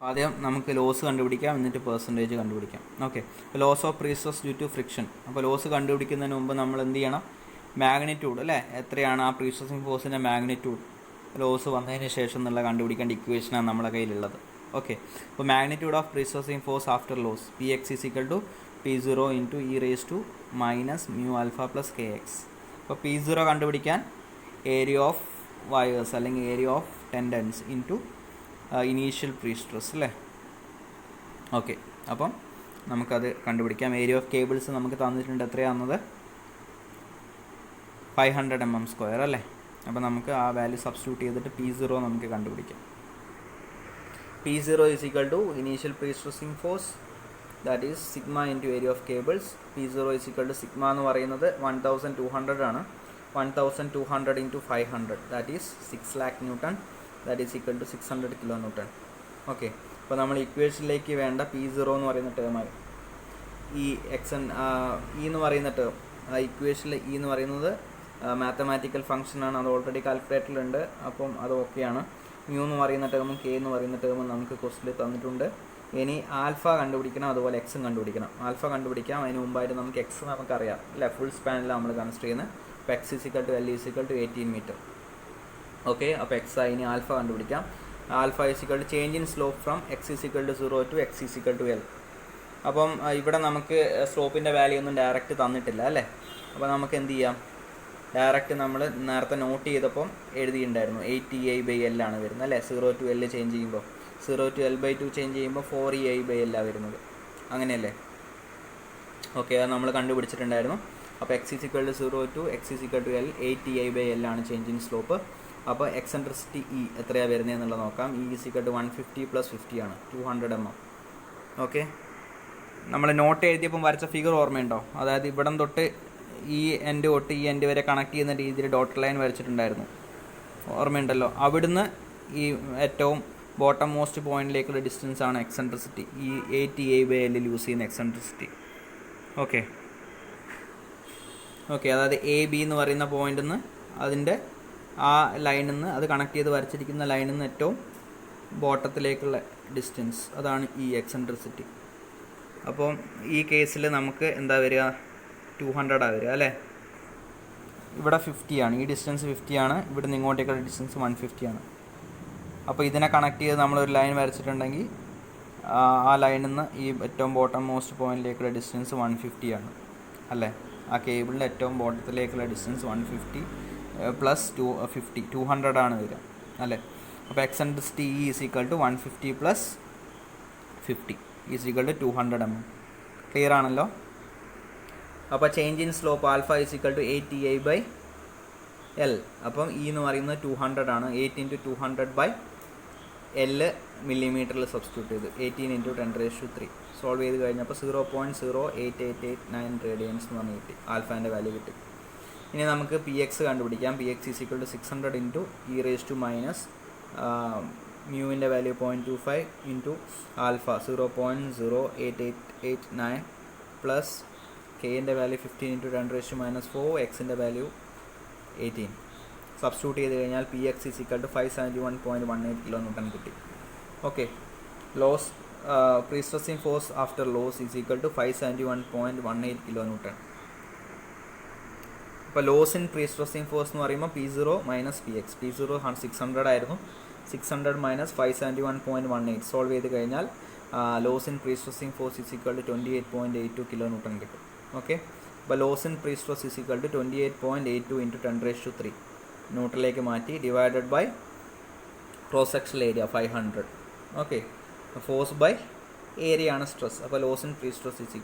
ആദ്യം നമുക്ക് ലോസ് കണ്ടുപിടിക്കാം, എന്നിട്ട് പെർസെൻറ്റേജ് കണ്ടുപിടിക്കാം. Okay, loss of prestress due to friction. അപ്പോൾ ലോസ് കണ്ടുപിടിക്കുന്നതിന് മുമ്പ് നമ്മൾ എന്ത് ചെയ്യണം? മാഗ്നിറ്റ്യൂഡ് അല്ലേ, എത്രയാണ് ആ പ്രീസ്ട്രെസിങ് ഫോഴ്സിൻ്റെ മാഗ്നിറ്റ്യൂഡ് ലോസ് വന്നതിന് ശേഷം എന്നുള്ള കണ്ടുപിടിക്കേണ്ട ഇക്വേഷനാണ് നമ്മുടെ കയ്യിലുള്ളത്. ഓക്കെ, അപ്പോൾ magnitude of prestressing force after loss Px is equal to P0 into e⁻⁻ μα plus kx. അപ്പോൾ P0 കണ്ടുപിടിക്കാൻ ഏരിയ ഓഫ് വയേഴ്സ് അല്ലെങ്കിൽ area of tendons into initial prestress അല്ലേ. ഓക്കെ, അപ്പം നമുക്കത് കണ്ടുപിടിക്കാം. ഏരിയ ഓഫ് കേബിൾസ് നമുക്ക് തന്നിട്ടുണ്ട്. എത്രയാണെന്നത് 500 mm square അല്ലേ. അപ്പോൾ നമുക്ക് ആ വാല്യൂ സബ്സ്റ്റിറ്റ്യൂട്ട് ചെയ്തിട്ട് P0 നമുക്ക് കണ്ടുപിടിക്കാം. P0 is equal to initial pre-stressing force, that is sigma into area of cables. P0 is equal to sigma എന്ന് പറയുന്നത് 1200 ആണ്. 1200 into 500, that is 6 lakh Newton, that is equal to 600 kilonewton. Okay, അപ്പോൾ നമ്മൾ ഇക്വേഷനിലേക്ക് വേണ്ട P0 എന്ന് പറയുന്ന ടേമായി ഈ E എന്ന് പറയുന്ന ടേം, ഇക്വേഷനിൽ E എന്ന് പറയുന്നത് മാത്തമാറ്റിക്കൽ ഫംഗ്ഷനാണ്. അത് ഓൾറെഡി കാൽക്കുലേറ്ററിലുണ്ട്. അപ്പം അത് ഓക്കെയാണ്. മ്യൂ എന്ന് പറയുന്ന ടേമും കെ എന്ന് പറയുന്ന ടേമും നമുക്ക് ക്വസ്റ്റിൽ തന്നിട്ടുണ്ട്. ഇനി ആൽഫ കണ്ടുപിടിക്കണം, അതുപോലെ എക്സും കണ്ടുപിടിക്കണം. ആൽഫ കണ്ടുപിടിക്കാം, അതിന് മുമ്പായിട്ട് നമുക്ക് എക്സ് നമുക്കറിയാം അല്ലേ, ഫുൾ സ്പാനിൽ നമ്മൾ കൺസിഡർ ചെയ്യുന്നത്. അപ്പോൾ x is equal to L is equal to 18 metre. Okay, അപ്പോൾ എക്സ് ഇനി ആൽഫ കണ്ടുപിടിക്കാം. Alpha is equal to change in slope from X is equal to 0 to X is equal to L. അപ്പം ഇവിടെ നമുക്ക് സ്ലോപ്പിൻ്റെ വാല്യൂ ഒന്നും ഡയറക്റ്റ് തന്നിട്ടില്ല അല്ലേ. അപ്പോൾ നമുക്ക് എന്ത് ചെയ്യാം? ഡയറക്റ്റ് നമ്മൾ നേരത്തെ നോട്ട് ചെയ്തപ്പം എഴുതിയിട്ടുണ്ടായിരുന്നു 8EI/L ആണ് വരുന്നത് അല്ലേ. 0 to L ചേഞ്ച് ചെയ്യുമ്പോൾ 0 to L/2 ചേഞ്ച് ചെയ്യുമ്പോൾ 4EI/L ആണ് വരുന്നത്, അങ്ങനെയല്ലേ. ഓക്കെ, അത് നമ്മൾ കണ്ടുപിടിച്ചിട്ടുണ്ടായിരുന്നു. അപ്പോൾ x is equal to 0 to X is equal to L, 8EI/L ആണ് ചേഞ്ച് ഇൻ സ്ലോപ്പ്. അപ്പോൾ എക്സെൻട്രിസിറ്റി E എത്രയാണ് വരുന്നത് എന്നുള്ളത് നോക്കാം. E ഈസ് ഈക്വൽ ടു 150 + 50 ആണ്, 200 mm. ഓക്കെ, നമ്മൾ നോട്ട് എഴുതിയപ്പം വരച്ച ഫിഗർ ഓർമ്മയുണ്ടോ? അതായത് ഇവിടം തൊട്ട് ഈ എൻഡ് തൊട്ട് ഈ എൻഡ് വരെ കണക്ട് ചെയ്യുന്ന രീതിയിൽ ഡോട്ടർ ലൈൻ വരച്ചിട്ടുണ്ടായിരുന്നു, ഓർമ്മയുണ്ടല്ലോ. അവിടുന്ന് ഈ ഏറ്റവും ബോട്ടം മോസ്റ്റ് പോയിന്റിലേക്കുള്ള ഡിസ്റ്റൻസ് ആണ് എക്സെൻട്രിസിറ്റി. ഈ ATA/L യൂസ് ചെയ്യുന്ന എക്സെൻട്രിസിറ്റി. ഓക്കെ, അതായത് AB എന്ന് പറയുന്ന പോയിന്റിൽ നിന്ന് അതിൻ്റെ ആ ലൈനിൽ നിന്ന് അത് കണക്ട് ചെയ്ത് വരച്ചിരിക്കുന്ന ലൈനിൽ നിന്ന് ഏറ്റവും ബോട്ടത്തിലേക്കുള്ള ഡിസ്റ്റൻസ്, അതാണ് ഈ എക്സെൻട്രിസിറ്റി. അപ്പം ഈ കേസിൽ നമുക്ക് എന്താ വരിക, 200 വരിക അല്ലേ. ഇവിടെ 50 ആണ്, ഈ ഡിസ്റ്റൻസ് 50 ആണ്, ഇവിടെ നിന്ന് ഇങ്ങോട്ടേക്കുള്ള ഡിസ്റ്റൻസ് 150 ആണ്. അപ്പോൾ ഇതിനെ കണക്ട് ചെയ്ത് നമ്മളൊരു ലൈൻ വരച്ചിട്ടുണ്ടെങ്കിൽ ആ ലൈനിൽ നിന്ന് ഈ ഏറ്റവും ബോട്ടം മോസ്റ്റ് പോയിന്റിലേക്കുള്ള ഡിസ്റ്റൻസ് 150 ആണ് അല്ലേ. ആ കേബിളിൻ്റെ ഏറ്റവും ബോട്ടത്തിലേക്കുള്ള ഡിസ്റ്റൻസ് 150 പ്ലസ് 200 ആണ് വരിക അല്ലേ. അപ്പോൾ എക്സെൻട്രിസിറ്റി E = 150 + 50 = 200 mm. ക്ലിയർ ആണല്ലോ. അപ്പോൾ change in slope alpha = ATA/L. അപ്പം E എന്ന് പറയുന്നത് 200 ആണ്. 8 × 200/L മില്ലിമീറ്ററിൽ സബ്സ്റ്റിറ്റ്യൂട്ട് ചെയ്ത് 18 × 10⁻³ സോൾവ് ചെയ്ത് കഴിഞ്ഞപ്പോൾ 0.08889 റേഡിയൻസ് എന്ന് പറഞ്ഞ് കിട്ടി, ആൽഫാൻ്റെ വാല്യൂ കിട്ടി. ഇനി നമുക്ക് PX കണ്ടുപിടിക്കാം. PX = 600 × μ-ൻ്റെ വാല്യൂ 0.25 × ആൽഫ 0.08889 പ്ലസ് K-ൻ്റെ വാല്യൂ 15 × 10⁻⁴, X-ൻ്റെ വാല്യൂ 18. സബ്സ്റ്റിറ്റ്യൂട്ട് ചെയ്ത് കഴിഞ്ഞാൽ PX = 571.18 kN കിട്ടി. Okay, loss prestressing force after loss = 571.18 kN. അപ്പോൾ ലോസ് ഇൻ പ്രീസ്ട്രെസ്സിങ് ഫോഴ്സ് എന്ന് പറയുമ്പോൾ P0 - PX. P0 600 ആയിരുന്നു, 600 - 571.18 സോൾവ് ചെയ്ത് കഴിഞ്ഞാൽ loss in prestressing force = 28.82 kN കിട്ടും. ഓക്കെ, അപ്പോൾ ലോസ് ഇൻ പ്രീസ്ട്രെസ് = 28.82 × 10⁻³ ന്യൂട്ടണിലേക്ക് മാറ്റി divided by cross sectional area 500. Okay, force by area ആണ് സ്ട്രെസ്. അപ്പോൾ ലോസ് ഇൻ പ്രീസ്ട്രെസ് =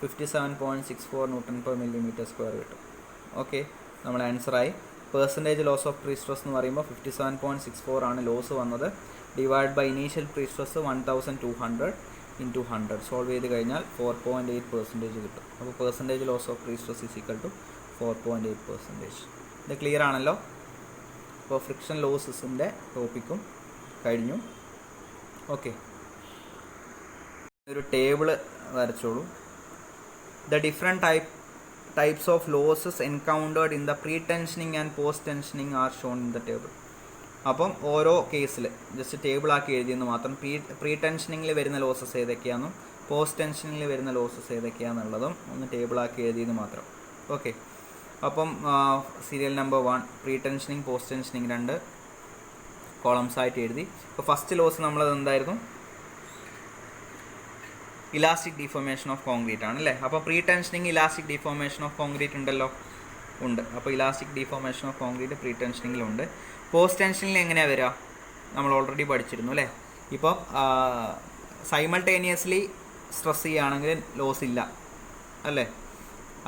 57.64 Nm/mm² കിട്ടും. ഓക്കെ, നമ്മുടെ ആൻസറായി. പെർസെൻറ്റേജ് ലോസ് ഓഫ് പ്രീസ്ട്രെസ് എന്ന് പറയുമ്പോൾ 57.64 ആണ് ലോസ് വന്നത്, divide by initial prestress 1200 × 100 solve ചെയ്ത് കഴിഞ്ഞാൽ 4.8% കിട്ടും. അപ്പോൾ പെർസെൻറ്റേജ് ലോസ് ഓഫ് പ്രീസ്ട്രെസ് = 4.8%. ഇത് ക്ലിയർ ആണല്ലോ. അപ്പോൾ ഫ്രിക്ഷൻ ലോസസിൻ്റെ ടോപ്പിക്കും കഴിഞ്ഞു. ഓക്കെ, ഒരു ടേബിള് വരച്ചോളൂ. The different types of losses encountered in the pre-tensioning and post-tensioning are shown in the table. അപ്പം ഓരോ കേസിൽ ജസ്റ്റ് ടേബിളാക്കി എഴുതിയെന്ന് മാത്രം. പ്രീ ടെൻഷനിങ്ങിൽ വരുന്ന ലോസസ് ഏതൊക്കെയാണെന്നും പോസ്റ്റ് ടെൻഷനിങ്ങിൽ വരുന്ന ലോസസ് ഏതൊക്കെയാണെന്നുള്ളതും ഒന്ന് ടേബിളാക്കി എഴുതിയെന്ന് മാത്രം. ഓക്കെ, അപ്പം serial number 1 pre tensioning post tensioning 2 columns ആയിട്ട് എഴുതി. അപ്പോൾ ഫസ്റ്റ് ലോസ് നമ്മളത് എന്തായിരുന്നു, ഇലാസ്റ്റിക് ഡിഫോർമേഷൻ ഓഫ് കോൺക്രീറ്റ് ആണ് അല്ലേ. അപ്പോൾ pre tensioning elastic deformation of concrete ഉണ്ടല്ലോ, ഉണ്ട്. അപ്പോൾ elastic deformation of concrete pre ടെൻഷനിങ്ങിലുണ്ട്. പോസ്റ്റ് ടെൻഷനിൽ എങ്ങനെയാണ് വരിക, നമ്മൾ ഓൾറെഡി പഠിച്ചിരുന്നു അല്ലേ. ഇപ്പോൾ സൈമൾട്ടേനിയസ്ലി സ്ട്രെസ് ചെയ്യുകയാണെങ്കിൽ ലോസ് ഇല്ല അല്ലേ.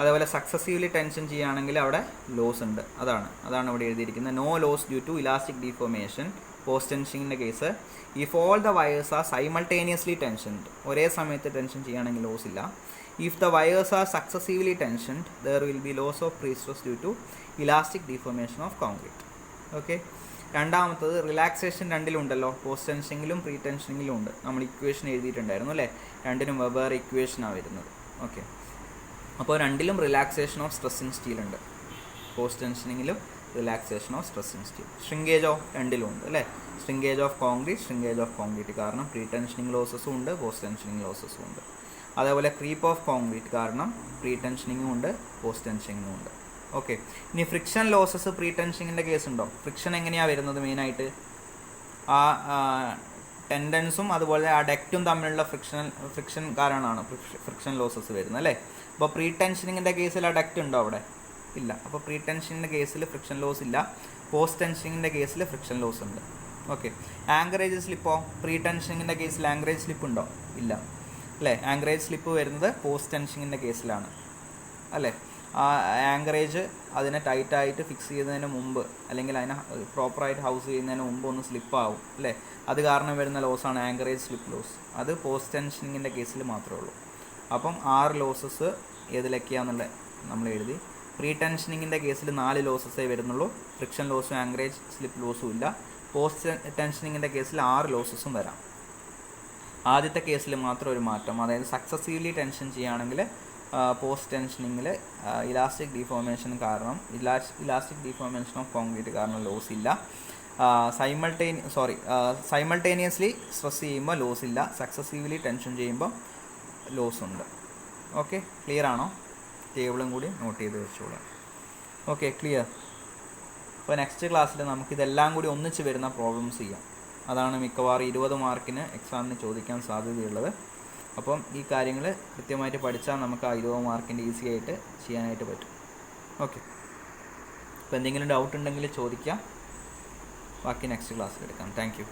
അതേപോലെ സക്സസീവ്ലി ടെൻഷൻ ചെയ്യുകയാണെങ്കിൽ അവിടെ ലോസ് ഉണ്ട്. അതാണ് ഇവിടെ എഴുതിയിരിക്കുന്നത്. No loss due to elastic deformation post ടെൻഷനിങ്ങിൻ്റെ case. If all the wires are simultaneously tensioned, ഒരേ സമയത്ത് ടെൻഷൻ ചെയ്യുകയാണെങ്കിൽ ലോസ് ഇല്ല. If the wires are successively tensioned there will be loss of prestress due to elastic deformation of concrete. Okay, രണ്ടാമത്തത് റിലാക്സേഷൻ രണ്ടിലുണ്ടല്ലോ, പോസ്റ്റ് ടെൻഷനിങ്ങിലും പ്രീ ടെൻഷനിങ്ങിലും ഉണ്ട്. നമ്മൾ ഇക്വേഷൻ എഴുതിയിട്ടുണ്ടായിരുന്നു അല്ലേ, രണ്ടിനും വെവ്വേറെ ഇക്വേഷനാണ് വരുന്നത്. ഓക്കെ, അപ്പോൾ രണ്ടിലും relaxation of stress in steel ഉണ്ട്, പോസ്റ്റ് ടെൻഷനിങ്ങിലും relaxation of stress in steel. Shrinkage of രണ്ടിലും ഉണ്ട് അല്ലേ, ഷ്രിങ്കേജ് ഓഫ് കോൺക്രീറ്റ് കാരണം പ്രീ ടെൻഷനിങ് ലോസസും ഉണ്ട് പോസ്റ്റ് ടെൻഷനിങ് ലോസസും ഉണ്ട്. അതേപോലെ ക്രീപ്പ് ഓഫ് കോൺക്രീറ്റ് കാരണം പ്രീ ടെൻഷനിങ്ങും ഉണ്ട് പോസ്റ്റ് ടെൻഷനിങ്ങും ഉണ്ട്. ഓക്കെ, ഇനി ഫ്രിക്ഷൻ ലോസസ് പ്രീ ടെൻഷനിങ്ങിൻ്റെ കേസ് ഉണ്ടോ. ഫ്രിക്ഷൻ എങ്ങനെയാണ് വരുന്നത്, മെയിനായിട്ട് ആ ടെൻഡൻസും അതുപോലെ ആ ഡെക്റ്റും തമ്മിലുള്ള ഫ്രിക്ഷൻ കാരണമാണ് ഫ്രിക്ഷൻ ലോസസ് വരുന്നത് അല്ലേ. അപ്പോൾ പ്രീ ടെൻഷനിങ്ങിൻ്റെ കേസിൽ ആ ഡെക്റ്റ് ഉണ്ടോ അവിടെ, ഇല്ല. അപ്പോൾ പ്രീ ടെൻഷനിൻ്റെ കേസിൽ ഫ്രിക്ഷൻ ലോസ് ഇല്ല, പോസ്റ്റ് ടെൻഷനിങ്ങിൻ്റെ കേസിൽ ഫ്രിക്ഷൻ ലോസ് ഉണ്ട്. ഓക്കെ, ആങ്കറേജ് സ്ലിപ്പോ, പ്രീ ടെൻഷനിങ്ങിൻ്റെ കേസിൽ ആങ്കറേജ് സ്ലിപ്പ് ഉണ്ടോ, ഇല്ല അല്ലേ. ആങ്കറേജ് സ്ലിപ്പ് വരുന്നത് പോസ്റ്റ് ടെൻഷനിങ്ങിൻ്റെ കേസിലാണ് അല്ലേ. ആ ആങ്കറേജ് അതിനെ ടൈറ്റായിട്ട് ഫിക്സ് ചെയ്യുന്നതിന് മുമ്പ് അല്ലെങ്കിൽ അതിനെ പ്രോപ്പറായിട്ട് ഹൗസ് ചെയ്യുന്നതിന് മുമ്പ് ഒന്ന് സ്ലിപ്പാവും അല്ലേ. അത് കാരണം വരുന്ന ലോസാണ് ആങ്കറേജ് സ്ലിപ്പ് ലോസ്. അത് പോസ്റ്റ് ടെൻഷനിങ്ങിൻ്റെ കേസിൽ മാത്രമേ ഉള്ളൂ. അപ്പം 6 ലോസസ് ഏതിലൊക്കെയാണെന്നുള്ള നമ്മൾ എഴുതി. പ്രീ ടെൻഷനിങ്ങിൻ്റെ കേസിൽ 4 ലോസസേ വരുന്നുള്ളൂ. ഫ്രിക്ഷൻ ലോസും ആങ്കറേജ് സ്ലിപ്പ് ലോസും ഇല്ല. പോസ്റ്റ് ടെൻഷനിങ്ങിൻ്റെ കേസിൽ 6 ലോസസും വരാം. ആദ്യത്തെ കേസിൽ മാത്രം ഒരു മാറ്റം, അതായത് സക്സസീവ്ലി ടെൻഷൻ ചെയ്യുകയാണെങ്കിൽ പോസ്റ്റ് ടെൻഷനിങ്ങിൽ ഇലാസ്റ്റിക് ഡിഫോർമേഷൻ കാരണം ഇലാസ്റ്റിക് ഡിഫോർമേഷൻ ഓഫ് കോൺക്രീറ്റ് കാരണം ലോസ് ഇല്ല. സൈമൾട്ടേനിയസ്ലി സ്ട്രെസ് ചെയ്യുമ്പോൾ ലോസ് ഇല്ല. സക്സസീവ്ലി ടെൻഷൻ ചെയ്യുമ്പോൾ ലോസ് ഉണ്ട്. ഓക്കെ, ക്ലിയർ ആണോ? ടേബിളും കൂടി നോട്ട് ചെയ്ത് വെച്ചോളാം. Okay, clear. അപ്പോൾ നെക്സ്റ്റ് ക്ലാസ്സിൽ നമുക്കിതെല്ലാം കൂടി ഒന്നിച്ച് വരുന്ന പ്രോബ്ലംസ് ചെയ്യാം. അതാണ് മിക്കവാറും 20 മാർക്കിന് എക്സാമിന് ചോദിക്കാൻ സാധ്യതയുള്ളത്. അപ്പം ഈ കാര്യങ്ങൾ കൃത്യമായിട്ട് പഠിച്ചാൽ നമുക്ക് ആ 20 മാർക്കിൻ്റെ ഈസി ആയിട്ട് ചെയ്യാനായിട്ട് പറ്റും. ഓക്കെ, അപ്പോൾ എന്തെങ്കിലും ഡൗട്ട് ഉണ്ടെങ്കിൽ ചോദിക്കാം. ബാക്കി നെക്സ്റ്റ് ക്ലാസ്സിൽ എടുക്കാം. Thank you.